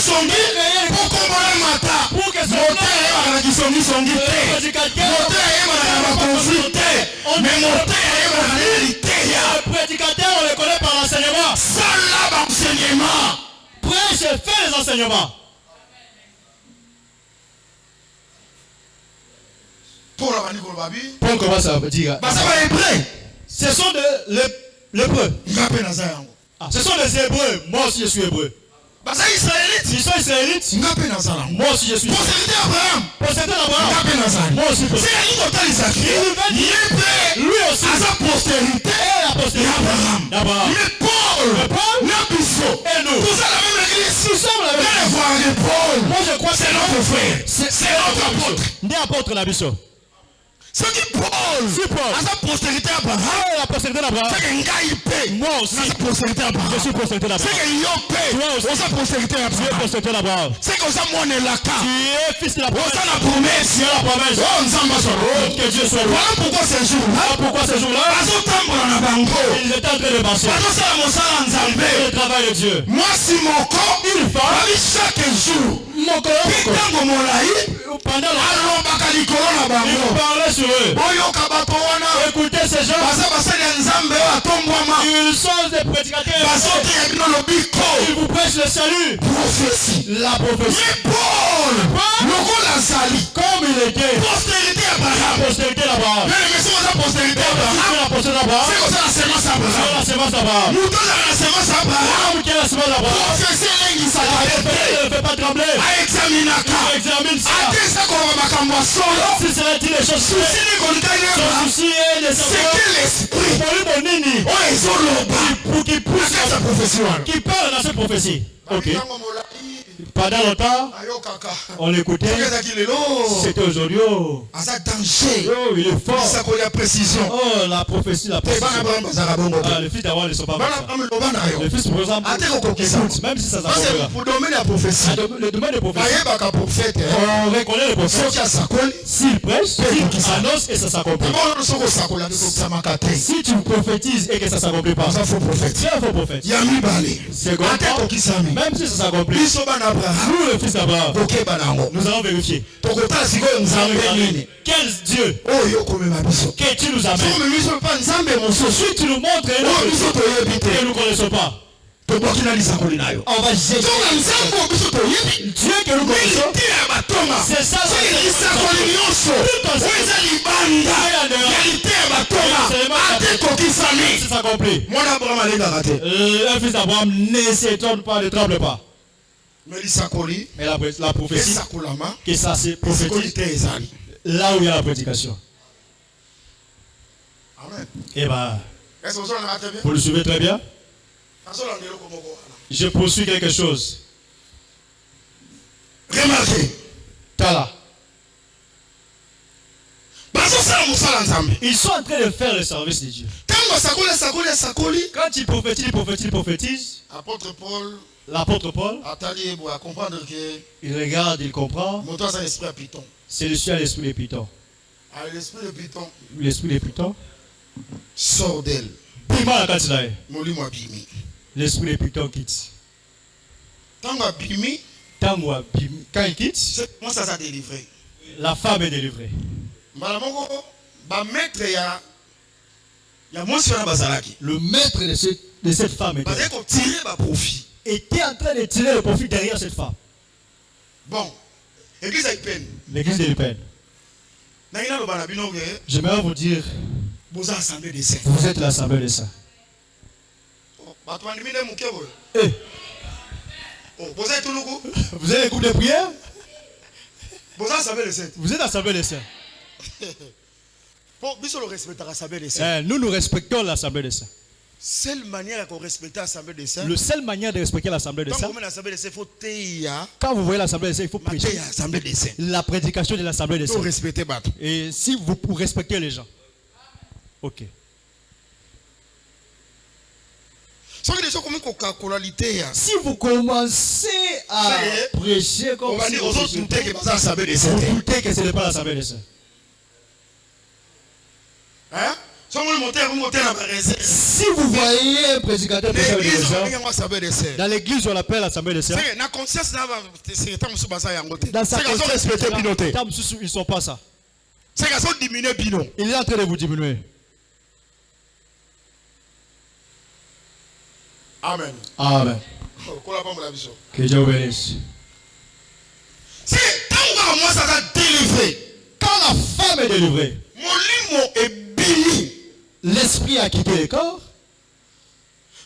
Pour combattre Mata. Pour que ce songi. Mais le prédicateur, on le connaît par l'enseignement. Ça là, l'enseignement. Prêche et fait les enseignements. Paul commence à dire. Ce sont des Hébreux. Ce sont des Hébreux. Moi aussi je suis hébreu. Ils sont israélites. Moi aussi je suis. Postérité Abraham. Moi aussi. Lui aussi. Sa postérité. Et la postérité d'Abraham. Mais Paul. Et nous. Tout ça la même église. Nous sommes la même église. Paul. Moi je crois que c'est notre frère. C'est notre apôtre. Ni apôtre la mission. C'est qui Paul. À sa postérité Abraham. La postérité d'Abraham. C'est que Ngaï. Moi aussi. Sa postérité Abraham. Je suis postérité d'Abraham. C'est que Yopé. Toi aussi. Sa postérité Abraham. Tu es postérité d'Abraham. C'est que ça mon Elaka. Tu es fils de la promesse. La promesse. Tu es la promesse. Que Dieu soit voilà pourquoi ce jour-là. Pourquoi ce jour-là? Ils étaient en train de marcher. Le travail de Dieu. Moi si mon corps. Il faut. Chaque jour. Mon corps. Pendant il parlait sur eux. Écoutez ces gens. Ils sont des prédicateurs. Ils vous prêchent le salut. La prophétie. Comme il était. La postérité d'Abraham. La postérité d'Abraham. C'est la sémence d'Abraham. Qui est la sémence d'Abraham. Ne fait pas trembler. Examine ça. Si cela dit les choses, son souci est de savoir pour qu'il puisse qui parle dans cette prophétie. Ok. Pendant longtemps, on l'écoutait. C'était aujourd'hui. Oh, il est fort. Oh, la prophétie, la prophétie. Le fils d'Abraham ne sont pas morts. Le fils, par exemple, écoute, même si ça s'appelle. Le domaine de la prophétie. Le domaine de prophétie. On reconnaît le prophète. S'il prêche, s'il annonce et ça s'accomplit. Si tu prophétises et que ça s'accomplit pas, c'est un faux prophète. Second, même si ça s'accomplit, d'Abraham. Nous, le fils d'Abraham, Ok, banango. nous allons vérifier. Tokota siko nzambe nini. Quel Dieu Oh yo komema biso. que tu nous amènes? So memiso pa nzambe mosusu. Si tu nous montres un Oh autre biso toyebi te. que nous ne connaissons pas, Toboki na lisakoli na yo. on va jeter. Tonga nzambe o biso toyebi. Dieu que nous connaissons, Milite ya batonga. c'est ça. Soki lisakoli nyonso. Weza libanda. Yalite ya batonga. Ate kokisami. C'est accompli. Mwana Abraham alingaka te. Un fils d'Abraham ne s'étonne pas, ne tremble pas. Mais lisakoli. Mais la prophétie, Esakolama. que ça c'est Esikoli prophétique, te ezali. là où il y a la prédication. Amen. Et bien, Est-ce que vous en avez bien? vous le suivez très bien. Nazolandelo komoko wana. Je poursuis quelque chose. Remarquez. Tala. Bazosala mosala nzambe. Ils sont en train de faire le service de Dieu. Tango sakoli. Quand ils prophétisent, Apôtre Paul l'apôtre Paul, atali pour comprendre que il regarde, il comprend. moto a un esprit à Python. C'est le ciel, l'esprit des pitons. Alors l'esprit de Python L'esprit des pitons. sort d'elle. Pima la katilae. Molimo abimi. L'esprit des pitons quitte. Tango abimi, Tango, quand il quitte, moi ça s'est délivré. la femme est délivrée. Malamongo ba maître ya moi sur la bazalaki. Le maître de cette femme Bazé ko tirer ba profit. était en train de tirer le profit derrière cette femme. Bon. Église a peine. L'église de l'Épine. Nangina lo bana bino ke J'aimerais vous dire, boza assemblée des saints. vous êtes l'assemblée des saints. Ba to andimi ne mukebo. Eh, Oh, boza etuluku. vous êtes un groupe de prière? Boza assemblée des saints. Vous êtes l'assemblée des saints. Bon, biso le respecter l'assemblée des saints. Nous, nous respectons l'assemblée des saints. Seule manière qu'on respecte l'assemblée des saints. La seule manière de respecter l'assemblée des Quand saints, vous mettez l'assemblée des saints, il faut teya. quand vous voyez l'assemblée des saints, il faut prêcher L'assemblée des saints. la prédication de l'assemblée des Il faut saints. respecter Batou. Et si vous respectez les gens, ok. Si vous commencez à prêcher comme on va si dire vous aux autres prêchez, que c'est l'assemblée des saints. vous doutez que ce n'est pas l'assemblée des saints. Hein? Si vous voyez un prédicateur prêcher avec les gens, Dans dans l'église on l'appelle l'assemblée des saints, la conscience, dans sa conscience, respecter Binoté. ils ne sont pas ça. C'est qu'ils ont diminué Bino. Il est en train de vous diminuer. Amen. Amen. Que Dieu vous bénisse. C'est quand moi ça va délivrer. Quand la femme est délivrée, Molimo est béni. l'esprit a quitté le corps.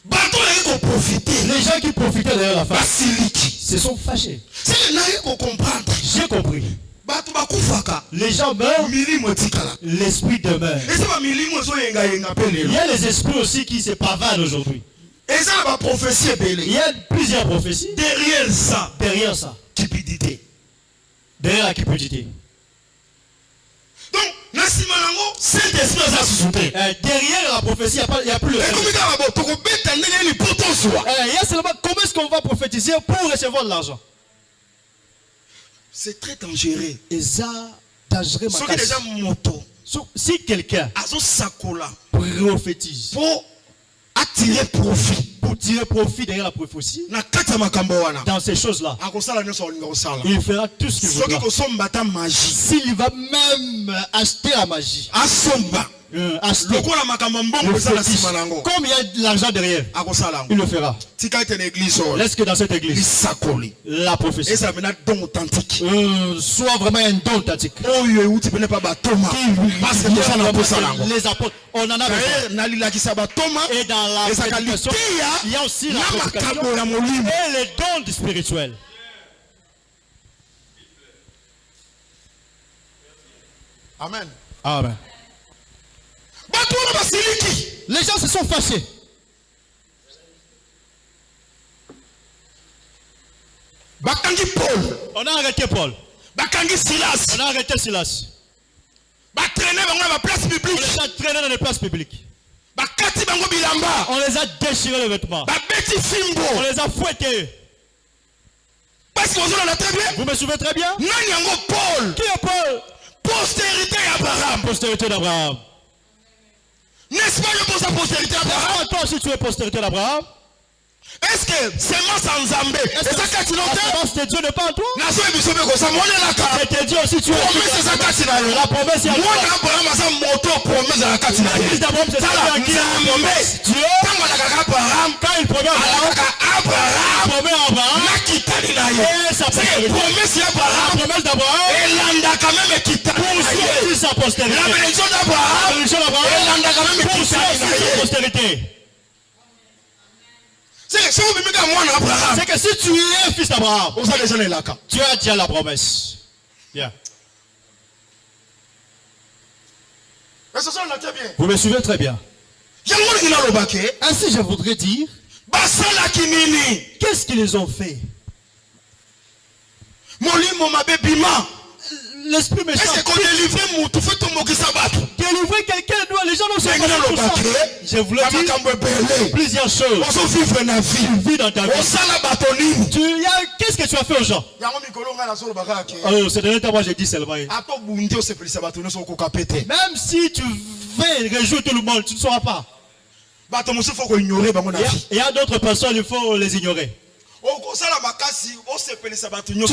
Bateau est profiter. Les gens qui profitaient derrière la femme Basiliki. se sont fâchés. C'est là qu'on comprendre. J'ai compris. Bateau bakufaka. Les gens meurent, Milimo tikala. l'esprit demeure. Et c'est pas milimo so yenga yenga pele. Il y a les esprits aussi qui se pavanent aujourd'hui. Et ça va prophétie Il belé. y a plusieurs prophéties Derrière ça, derrière ça, cupidité. derrière la cupidité. Donc, Nasimanango, Saint-Esprit a sous-souté. Derrière la prophétie, il n'y a plus le Et comme il y a un peu, il y a seulement comment est-ce qu'on va prophétiser pour recevoir de l'argent. c'est très dangereux. Et ça, dangereux. Ce qui est déjà moto, Si quelqu'un Azo Sakola, prophétise pour attirer profit. pour tirer profit derrière la prophétie, Na kata makambo wana. dans ces choses-là, Akosala nyoso olinga osala. il fera tout ce qu'il Soki voudra. kosomba ta magie. S'il va même acheter la magie, Asomba. acheter Lokola makambo mbongo le ezala fétiche, sima nango. comme il y a de l'argent derrière, Akosala. il le fera. Tika ete na église oyo. Laisse que dans cette église, Lisakoli. la prophétie Et ça mena don authentique. soit vraiment un don authentique. Oyo euti pene pa batoma. Parce que toza na posa nango. Les apôtres, on en a besoin. D'ailleurs, nalilakisa batoma. Et dans la ezaka prédication, il y a aussi la prédication makambo na molimo. et les dons du spirituel. Amen. Amen. Bato wana basiliki. Les gens se sont fâchés. Bakangi Paul. On a arrêté Paul. Bakangi Silas. On a arrêté Silas. Batraîner bango na place On publique. les a traînés dans les places publiques. Bakati bango bilamba. On les a déchirés les vêtements. Babeti On fimbo. les a fouettés. Parce que vous en très bien. Vous me suivez très bien? Nani yango Paul. Qui est Paul? Postérité Abraham. Postérité d'Abraham. N'est-ce pas le pour sa postérité Abraham? Toi aussi tu es postérité d'Abraham. Est-ce que semence en Zambé? La semence de Dieu n'est pas en toi? C'était Dieu aussi, tu es. La promesse est en toi. Fils d'Abraham, c'est celui qui a la promesse. Dieu, quand il promet à Abraham, et sa postérité. La promesse d'Abraham poursuit aussi sa postérité. La bénédiction d'Abraham poursuit aussi sa postérité. C'est que si tu es fils d'Abraham, tu as déjà la promesse. Bien. Vous me suivez très bien. Ainsi, je voudrais dire, qu'est-ce qu'ils ont fait? L'esprit méchant. Délivrer quelqu'un, les gens n'ont pas ça. Je voulais dire plusieurs choses. Tu vis dans ta vie. Qu'est-ce que tu as fait aux gens? Oh, c'est dernier temps, moi j'ai dit seulement. Même si tu veux réjouir tout le monde, tu ne sauras pas. Il y a d'autres personnes, il faut les ignorer. Tu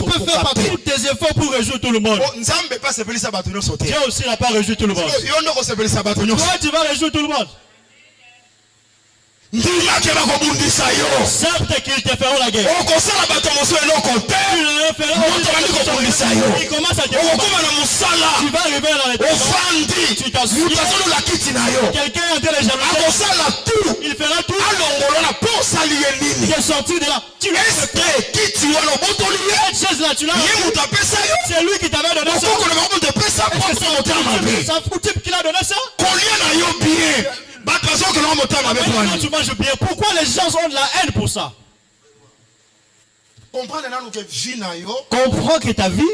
peux faire par tous tes efforts pour réjouir tout le monde. Dieu aussi n'a pas réjoui tout le monde. Toi, tu vas réjouir tout le monde. Certes qu'ils te feront la guerre. Ils commencent à te faire. Tu vas arriver dans les temps. Tu t'assumes. Quelqu'un est en train de jalouser. Il fera tout. Il est sorti de là. Tu l'as fait. Cette chaise là, tu l'as. C'est lui qui t'avait donné ça. C'est un fou type qui l'a donné ça. Tu manges bien. Pourquoi les gens ont de la haine pour ça? Comprends que ta vie,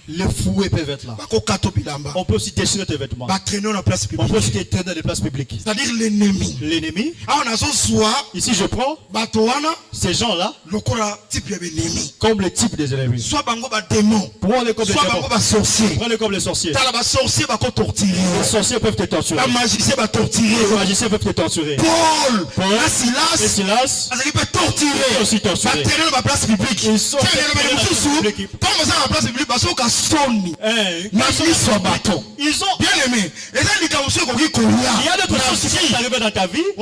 les fouets peuvent être là. On peut aussi déchirer tes vêtements. On peut aussi te traîner dans les places publiques. C'est-à-dire l'ennemi. L'ennemi. Ici je prends ces gens-là comme le type des ennemis. Soit démons. Prends-les comme les démons. Prends-les comme les sorciers. Les sorciers peuvent te torturer. Les magiciens peuvent te torturer. Paul et Silas peuvent torturer. Aussi torturer. Ils sont dans la place publique. Ils ont bien aimé. Il y a d'autres choses qui sont arrivées dans ta vie. Tu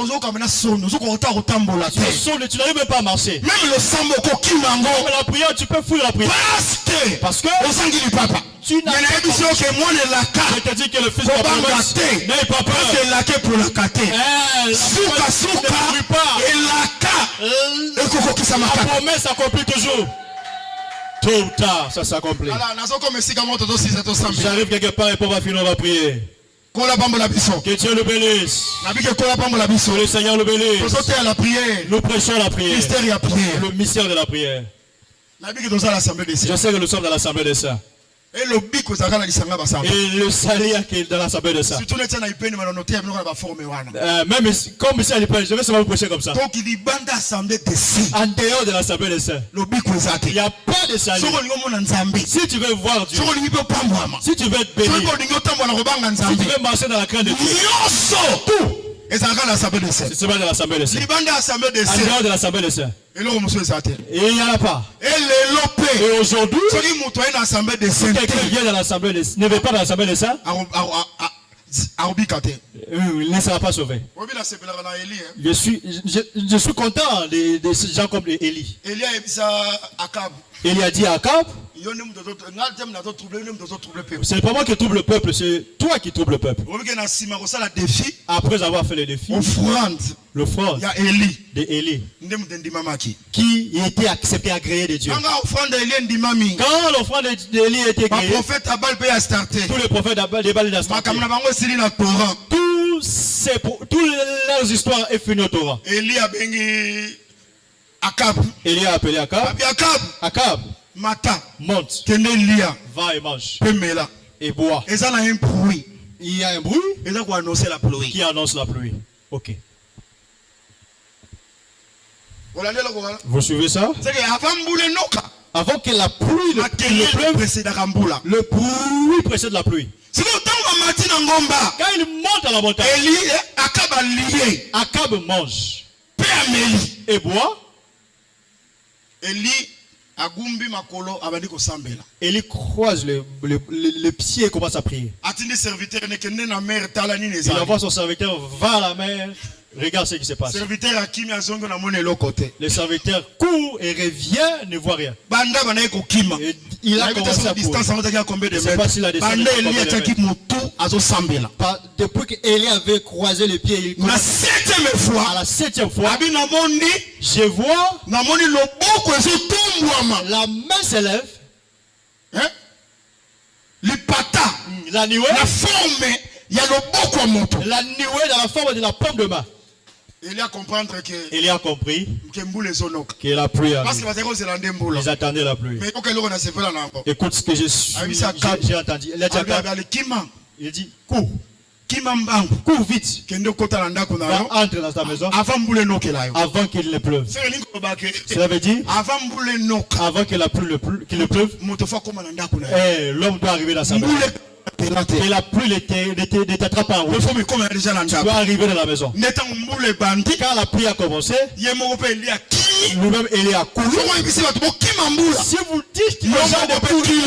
n'arrives même pas à marcher. Même le sambo même la prière, tu peux fuir la prière. Parce que tu n'as pas. Je te dis que le fils de promesse n'aie pas peur. La promesse s'accomplit toujours. Tôt ou tard, ça s'accomplit. J'arrive quelque part et pour finir, on va prier. Que Dieu le bénisse. Que le Seigneur le bénisse. Nous prêchons la prière. Le mystère de la prière. Je sais que nous sommes dans l'assemblée des saints. Et le salia qui est dans l'assemblée de ça. Même comme ici à l'Ipel, je vais seulement vous prêcher comme ça. En dehors de l'assemblée de saints, il n'y a pas de salut. Si tu veux voir Dieu, si tu veux être béni, si tu veux marcher dans la crainte de Dieu, tout. C'est seulement de l'assemblée de saints. En dehors de l'assemblée de saints. Et il n'y en a pas. Et aujourd'hui, quelqu'un vient dans l'assemblée de saints, ne veut pas dans l'assemblée de saints, il ne sera pas sauvé. Je suis content de ces gens comme Élie. Élie a dit à Akab, c'est pas moi qui trouble le peuple, c'est toi qui trouble le peuple. Après avoir fait le défi, l'offrande d'Élie qui était accepté, agréé de Dieu. Quand l'offrande d'Élie était agréée, tous les prophètes de Baal et starté. Toutes leurs histoires est fini au Torah. Élie a appelé Akab. Monte. Va et mange. Et bois. Il y a un bruit qui annonce la pluie. Ok. Vous suivez ça? Avant que la pluie le bruit précède la pluie. Quand il monte à la montagne, Akab mange et boit. Élie croise le pied et commence à prier. Il envoie son serviteur, va à la mer, regarde ce qui se passe. Le serviteur court et revient, ne voit rien. Et il a commencé à courir. Je ne sais pas s'il a descendu. Depuis qu'Élie avait croisé les pieds, à la 7e fois, je vois la main s'élève. La nuée dans la forme de la paume de main. Il a compris que la pluie arrive. Ils attendaient la pluie. Écoute ce que j'ai entendu. Il dit, cours. Cours vite. Entre dans ta maison avant qu'il ne pleuve. Cela veut dire avant qu'il ne pleuve, l'homme doit arriver dans sa maison. Et la pluie ne t'attrape pas en route. Tu dois arriver dans la maison. Quand la pluie a commencé, lui-même Élie a couru. Si vous dites aux gens de courir,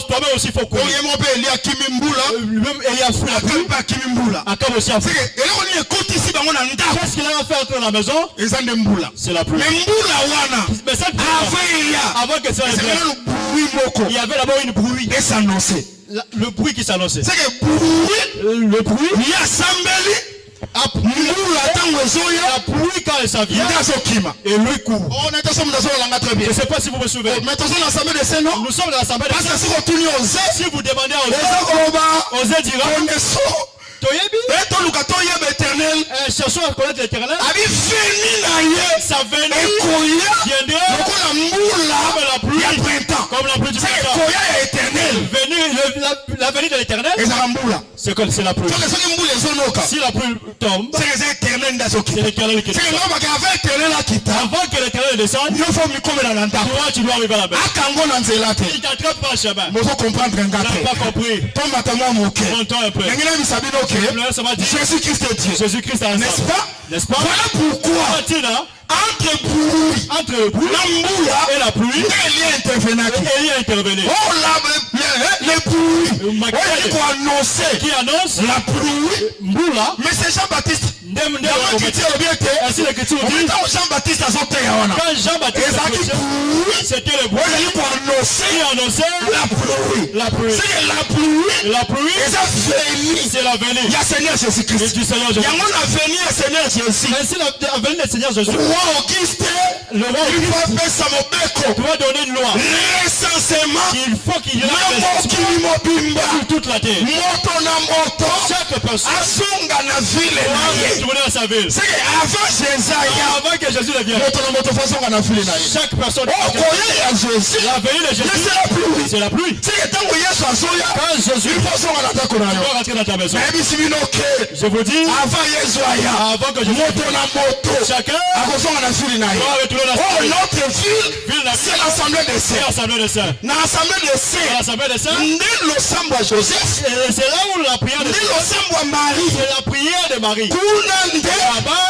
toi-même aussi il faut courir. Lui-même Élie a fui la pluie. Akab aussi a fui. Qu'est-ce qu'il a fait entrer dans la maison? C'est la pluie. Mais ça, avant que ça arrive, il y avait d'abord une bruit. Le bruit qui s'annonçait. Le bruit. La pluie quand elle s'en vient. Et lui court. Je ne sais pas si vous me souvenez. Nous sommes dans l'assemblée de Dieu. Si vous demandez à Osée dira. Cherchons à connaître l'éternel. Sa venue viendra comme la pluie du printemps. La venue de l'éternel, c'est la pluie. Si la pluie tombe, c'est l'éternel qui descend. Avant que l'éternel descende, tu dois arriver à la maison. Il t'attrape pas le chemin. Tu n'as pas compris. Montons un peu. Jésus-Christ est Dieu. Jésus-Christ est n'est-ce pas? N'est-ce pas? Voilà pourquoi entre le bruit et la pluie, Élie a intervenu. Oh là, le bruit qui annonce la pluie. Mais c'est Jean-Baptiste. Jean-Baptiste a sauté. Quand Jean-Baptiste c'était le bruit qui annonçait la pluie. La pluie, c'est la venue. Il y a Seigneur Jésus-Christ. Du Seigneur Jésus. Il y a Seigneur Jésus. Ainsi la venue du Seigneur Jésus. Le roi Auguste doit donner une loi. Il faut qu'il y ait sur toute la terre. Chaque personne doit à sa ville. Avant que Jésus ne vienne, chaque personne la venue de Jésus, c'est la pluie. Quand Jésus doit rentrer dans ta maison, je vous dis, avant que Jésus chacun doit retourner dans sa ville. Notre ville, c'est l'assemblée des saints. L'assemblée des saints, c'est là où la prière de Marie, c'est la prière de Marie. Là-bas,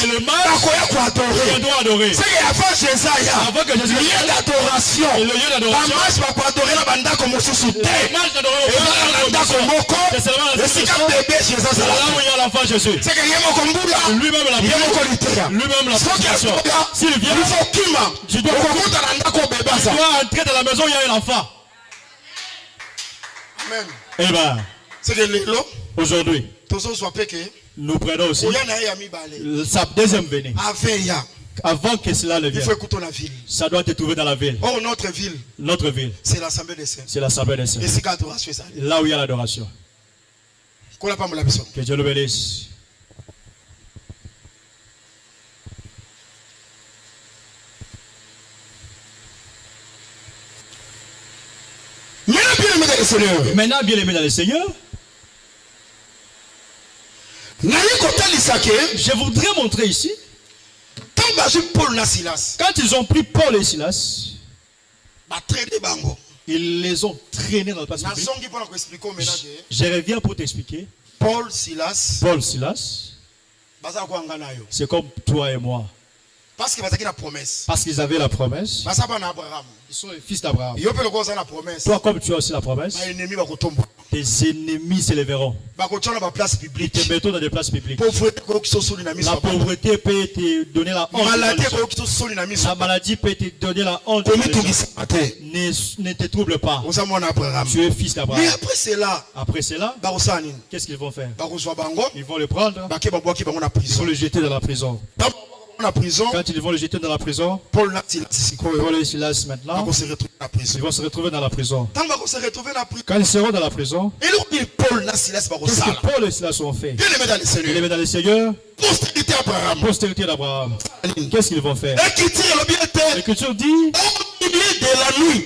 le mage doit adorer. Avant que Jésus vienne d'adoration, le lieu d'adoration, c'est là où il y a l'enfant Jésus. Lui-même la prière, lui-même la prière. S'il vient, tu dois entrer dans la maison où il y a un enfant. Amen. Eh bien, aujourd'hui, nous prenons aussi sa deuxième venue. Avant que cela ne vienne, ça doit te trouver dans la ville. Oh, notre ville, c'est l'assemblée des saints. C'est l'assemblée des saints. Là où il y a l'adoration. Que Dieu le bénisse. Maintenant, bien aimé dans le Seigneur, je voudrais montrer ici, quand ils ont pris Paul et Silas, Ils les ont traînés dans le place public. Je reviens pour t'expliquer. Paul, Silas, c'est comme toi et moi. parce qu'ils avaient la promesse. Parce qu'ils avaient la promesse. Ils sont les fils d'Abraham. Toi, comme tu as aussi la promesse, tes ennemis s'élèveront. Ils te mettront dans des places publiques. La pauvreté peut te donner la honte. La maladie peut te donner la honte. Ne te trouble pas. Tu es fils d'Abraham. Mais après cela, qu'est-ce qu'ils vont faire? Ils vont le prendre. Ils vont le jeter dans la prison. Quand ils vont le jeter dans la prison, Paul et Silas maintenant, ils vont se retrouver dans la prison. Quand ils seront dans la prison, qu'est-ce que Paul et Silas ont fait? Ils les mettent dans le Seigneur. Postérité d'Abraham. Qu'est-ce qu'ils vont faire? L'Écriture dit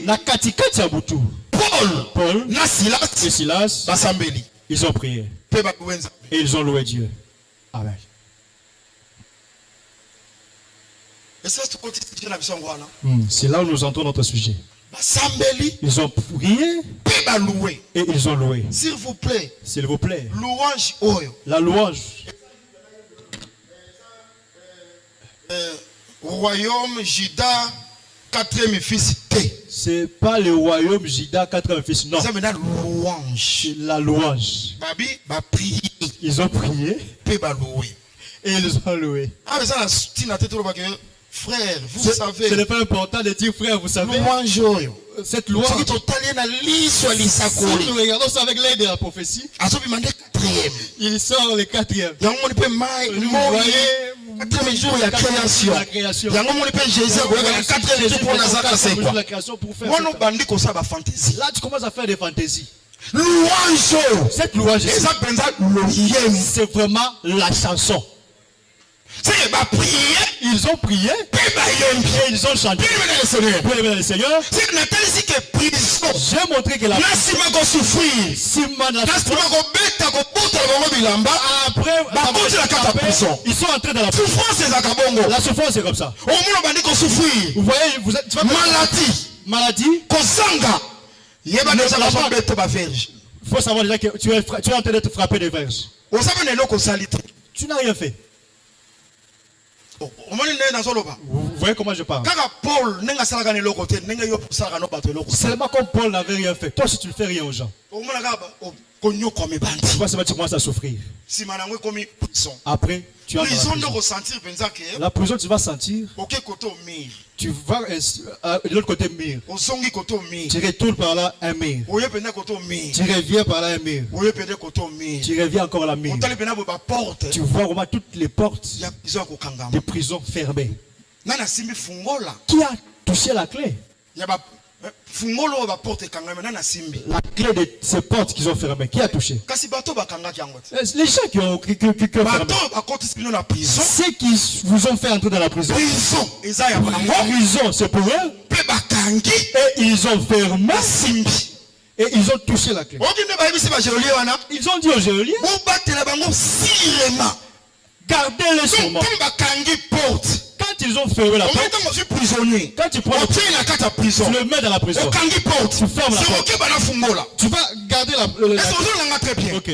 na katikati ya butu, Paul et Silas, ils ont prié et ils ont loué Dieu. Amen. C'est là où nous entrons notre sujet. Ils ont prié et ils ont loué. S'il vous plaît. S'il vous plaît. Louange. La louange. Royaume Juda 4e fils T. C'est pas le royaume Juda 4e fils. Non. C'est maintenant louange. La louange. Ils ont prié et ils ont loué. Frère, vous savez. Ce n'est pas important de dire frère, vous savez. Cette louange. Si nous regardons ça avec l'aide de la prophétie, il sort le 4e. Vous voyez, la création. La création pour faire. Là, tu commences à faire des fantaisies. Cette louange, c'est vraiment la chanson. Ils ont prié et ils ont chanté. Pour aimer le Seigneur, j'ai montré que la après, ils sont entrés dans la prison. La souffrance c'est comme ça. Vous voyez, maladie. Il faut savoir déjà que tu es en train d'être frappé de verges. Tu n'as rien fait. Vous voyez comment je parle? Seulement comme Paul n'avait rien fait. Toi, si tu ne fais rien aux gens, tu commences à souffrir. Après, tu as la prison, tu vas sentir. Tu vas de l'autre côté mur. Tu retournes par là un mur. Tu reviens par là un mur. Tu reviens encore à la mur. Tu vois vraiment toutes les portes de prison fermées. Qui a touché la clé? La clé de ces portes qu'ils ont fermées, qui a touché? Les gens qui ont fermé. Ceux qui vous ont fait entrer dans la prison. Prison, c'est pour eux. Et ils ont fermé. Et ils ont touché la clé. Ils ont dit aux géoliens, gardez-les sûrement. Quand ils ont fermé la porte, quand tu prends tu le mets dans la prison, tu fermes la porte, tu vas garder la ok.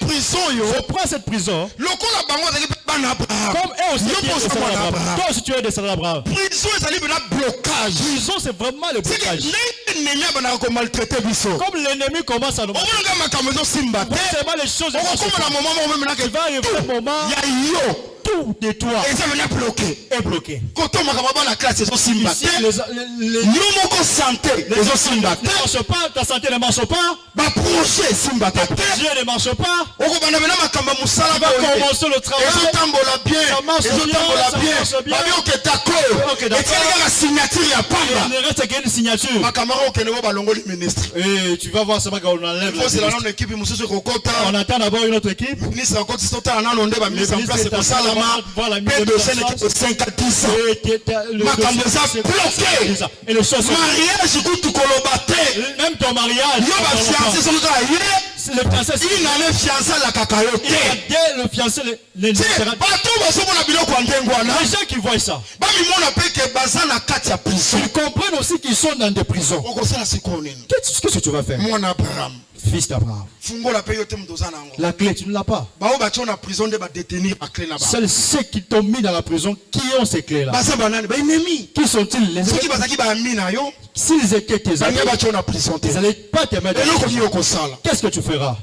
Je prends cette prison comme eux aussi toi aussi tu es descendant d'Abraham. Prison c'est vraiment le blocage. Comme l'ennemi commence à nous battre, c'est les choses qui va arriver un moment tout de toi est bloqué. Ici, les ne marchent pas, ta santé ne marche pas, Dieu ne marche pas, tu vas commencer le travail, ça marche bien, ok, d'accord, il ne reste qu'une signature, et tu vas voir seulement qu'on enlève la ministre. On attend d'abord une autre équipe, le ministre est en train de voir la mise en place, et les choses sont... Même ton mariage, le fiancé, il n'allait fiancé la cacayote. Dès le fiancé, les gens qui voient ça, ils comprennent aussi qu'ils sont dans des prisons. Qu'est-ce que tu vas faire? Fils d'Abraham. La clé, tu ne l'as pas. Seuls ceux qui t'ont mis dans la prison, qui ont ces clés-là? Qui sont-ils les ennemis? S'ils étaient tes amis, ils n'allaient pas te mettre dans la prison. Qu'est-ce que tu feras?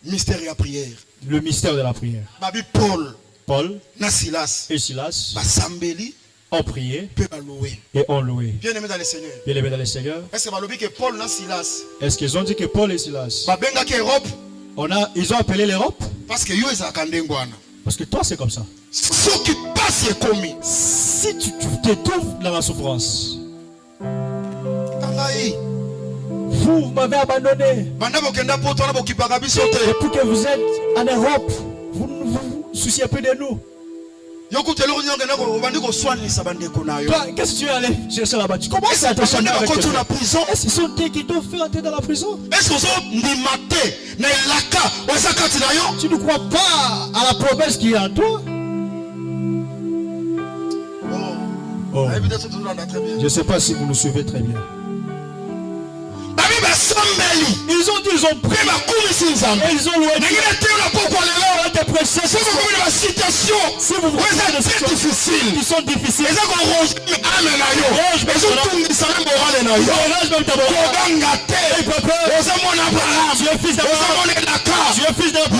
Mystère et prière. Le mystère de la prière. Paul et Silas ont prié et ont loué. Bien aimé dans le Seigneur. Bien aimé dans le Seigneur. Est-ce qu'ils ont dit que Paul et Silas, ils ont appelé l'Europe? Parce que toi c'est comme ça. Si tu te trouves dans la souffrance, vous m'avez abandonné. Depuis que vous êtes en Europe, vous ne vous souciez plus de nous. Qu'est-ce que tu es allé chercher là-bas? Tu commences à te soigner avec tes prison. Est-ce que ce sont eux qui t'ont fait entrer dans la prison? Tu ne crois pas à la promesse qui est en toi? Oh. Je ne sais pas si vous nous suivez très bien. Ils ont dit, ils ont pris et ils ont loué. Si vous voyez des situations qui sont difficiles, tu es fils d'Abraham. Tu es fils d'Abraham.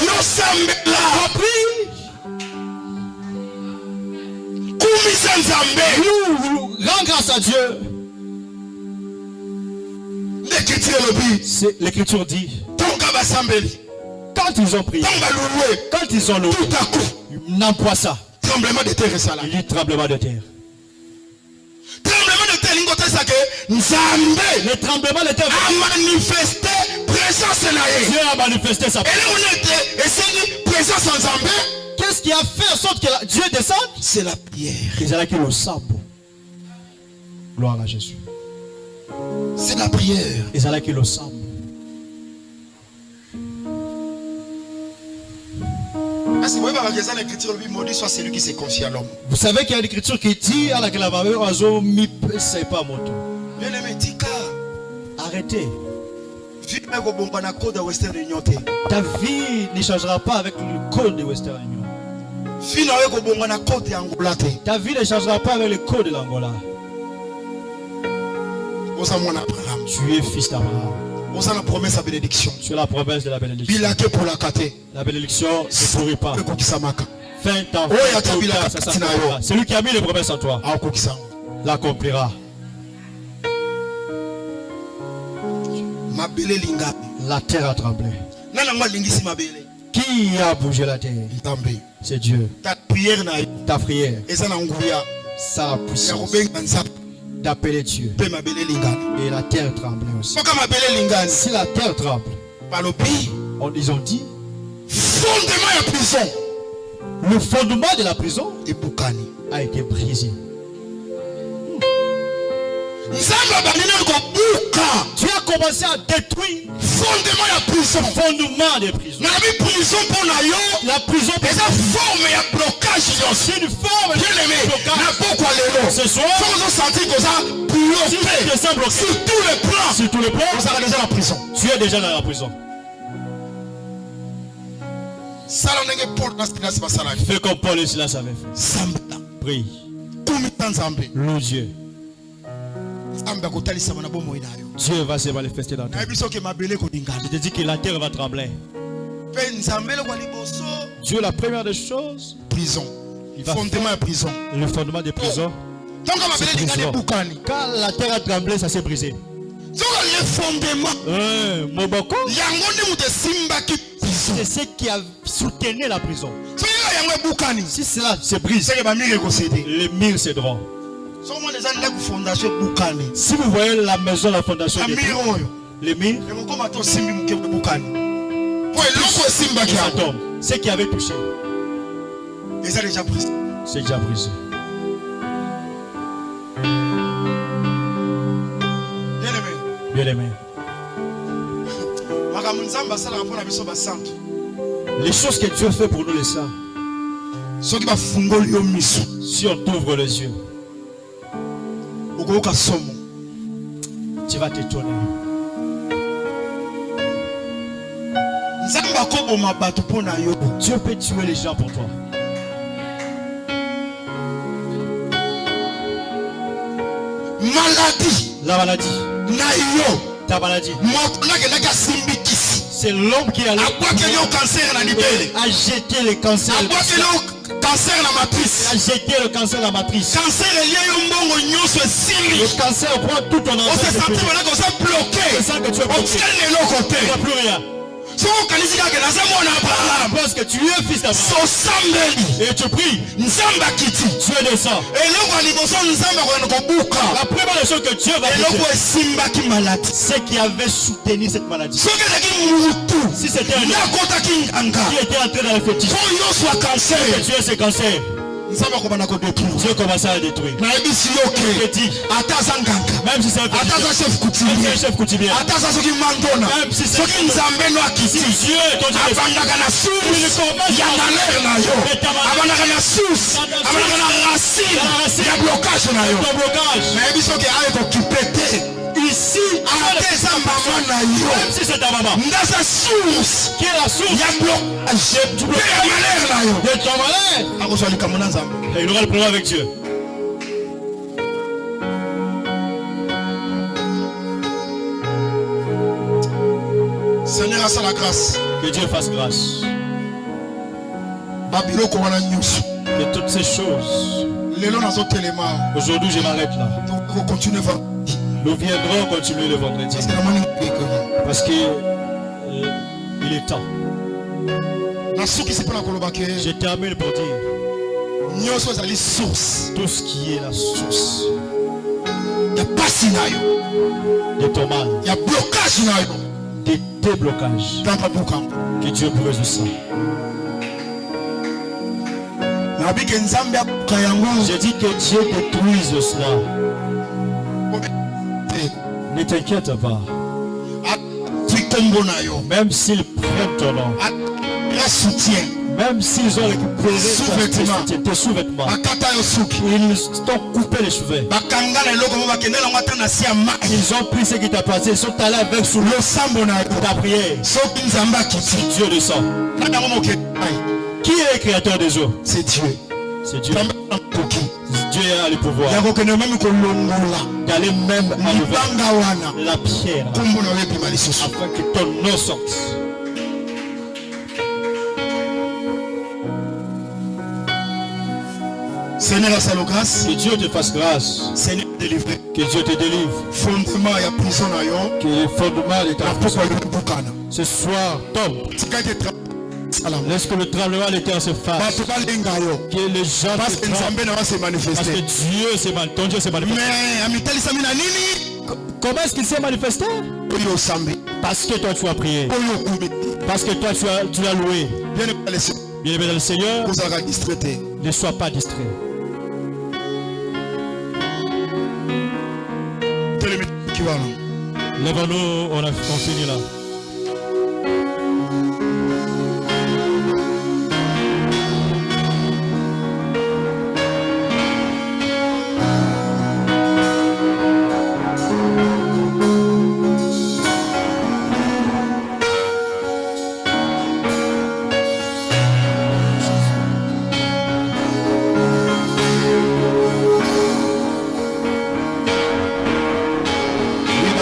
Rends grâce à Dieu. L'écriture dit, quand ils ont prié, quand ils ont loué, n'emploie ça. Tremblement de terre, ça là. Il dit tremblement de terre. Tremblement de terre, le tremblement de terre a manifesté présence. Dieu a manifesté sa présence. Qu'est-ce qui a fait en sorte que Dieu descende? C'est la prière. Ils allaient le sable. Gloire à Jésus. C'est la prière. Ils allaient le sable. Vous savez qu'il y a une écriture qui dit à laquelle c'est pas moto. Arrêtez. Ta vie ne changera pas avec le code de Western Union. Ta vie ne changera pas avec le code de l'Angola. Tu es fils d'Abraham. Tu es la promesse de la bénédiction. La bénédiction ne pourrit pas. Fin temps. Celui qui a mis les promesses en toi l'accomplira. La terre a tremblé. Qui a bougé la terre? C'est Dieu. Ta prière, ça a puissance d'appeler Dieu. Et la terre tremble aussi. Si la terre tremble, ils ont dit, le fondement de la prison a été brisé. Tu as commencé à détruire le fondement des prisons. La prison est une forme de blocage. Ce soir, si tu te sens bloqué sur tous les plans, tu es déjà dans la prison. Fais comme Paul et Silas avaient fait. Prie. Loue Dieu. Dieu va se manifester dans toi. Je te dis que la terre va trembler. Dieu, la première des choses, il va faire le fondement des prisons. Quand la terre a tremblé, ça s'est brisé. C'est ce qui a soutenu la prison. Si cela se brise, les murs céderont. Si vous voyez la maison, la fondation, les murs, ce qui avait touché, c'est déjà brisé. Bien aimé. Les choses que Dieu fait pour nous les saints. Si on t'ouvre les yeux, tu vas t'étonner. Dieu peut tuer les gens pour toi. La maladie. Ta maladie. C'est l'homme qui a jeté le cancer. A jeté le cancer dans la matrice. Le cancer prend tout ton enfant. C'est ça que tu es bloqué. Tu n'as plus rien. Parce que tu es fils d'Abraham. Et tu pries. Tu descends. La première des choses que Dieu va dire, c'est qui avait soutenu cette maladie. Si c'était un homme qui était entré dans le fétiche, que tu es ce cancer, Dieu commence à le détruire. Je dis, même si c'est un chef coutumier, même si c'est Dieu, ton Dieu, ici, même si c'est ta maman, qui est la source du blocage de ton malheur, et il aura le problème avec Dieu. Seigneur, à la grâce. Que Dieu fasse grâce. Que toutes ces choses. Aujourd'hui, je m'arrête là. Nous viendrons continuer le vendredi. Parce que il est temps. Je termine pour dire tout ce qui est la source de ton mal, des déblocages, que Dieu brise ça. Je dis que Dieu détruise cela. Ne t'inquiète pas. Même s'ils prennent ton nom, même s'ils ont récupéré tes sous-vêtements, ils t'ont coupé les cheveux, ils ont pris ce qui t'a passé, ils sont allés avec sous ta prière. C'est Dieu descend. Qui est le créateur des eaux? C'est Dieu. C'est Dieu. Dieu a le pouvoir d'aller même enlever la pierre afin que ton nom sorte. Seigneur, à la grâce. Que Dieu te fasse grâce. Seigneur, délivré. Que Dieu te délivre. Fondement et prison. Que le fondement est ta prison. Ce soir, tombe. Laisse que le tremblement de terre se fasse. Que les gens parce que Dieu ton Dieu s'est manifesté. Comment est-ce qu'il s'est manifesté? Parce que toi tu as prié. Parce que toi tu as loué. Bien aimé dans le Seigneur, ne sois pas distrait. Lève-nous, on finit là.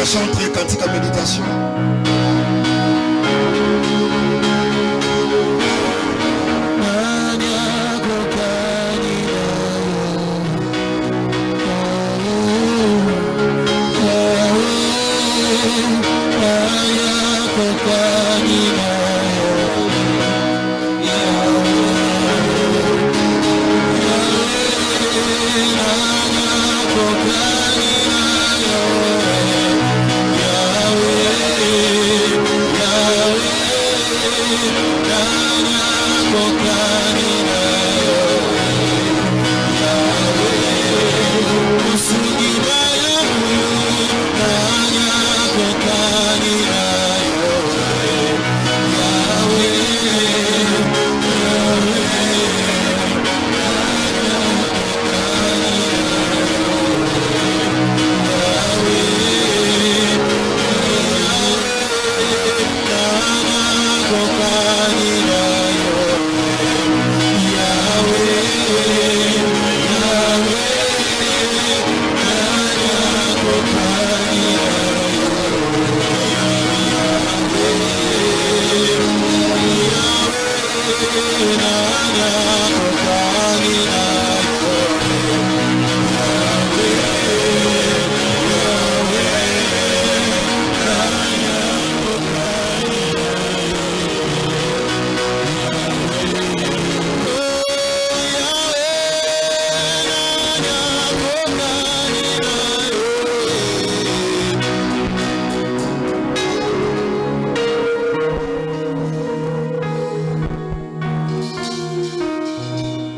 Chanter cantique à méditation. Yeah.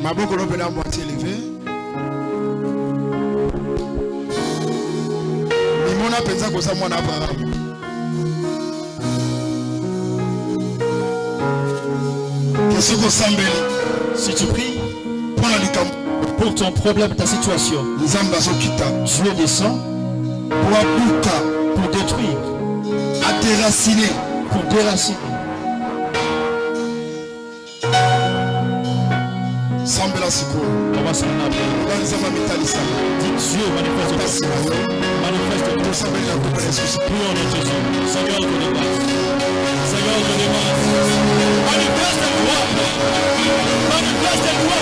Maboko lobe na moitié élevé. Mimona penza koza mwana Abraham. Si tu pries pour ton problème, ta situation, Dieu descend pour détruire, pour déraciner. On va s'en appeler. Dieu manifeste. Prions en Jésus. Seigneur, donne grâce. Seigneur, donne grâce. Manifeste toi. Manifeste toi.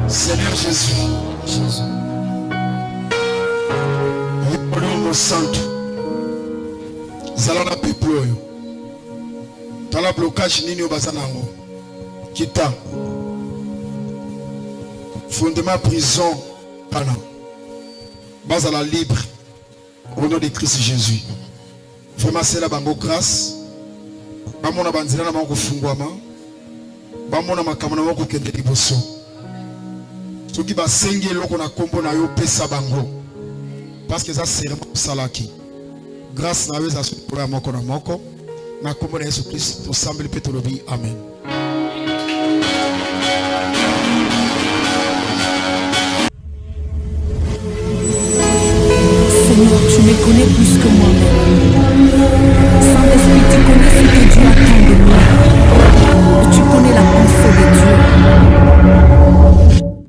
Seigneur Jésus, Molongo Santo, Zalana Peployo, Tala blocage nini Obasanango, Kita, fondement prison, Pana, Bazala libre, au nom de Christ Jésus. Vraiment c'est la bango grâce, Bamona Banzina na mango fungwama, Bamona makamona mango kende liboso. Soki ba senge loko na kombo na yo pesa bango parce que ça c'est vraiment salaki grâce na weza sukura moko na moko na kombo na Yesu Christ to sambeli petolobi amen. Seigneur, tu me connais plus que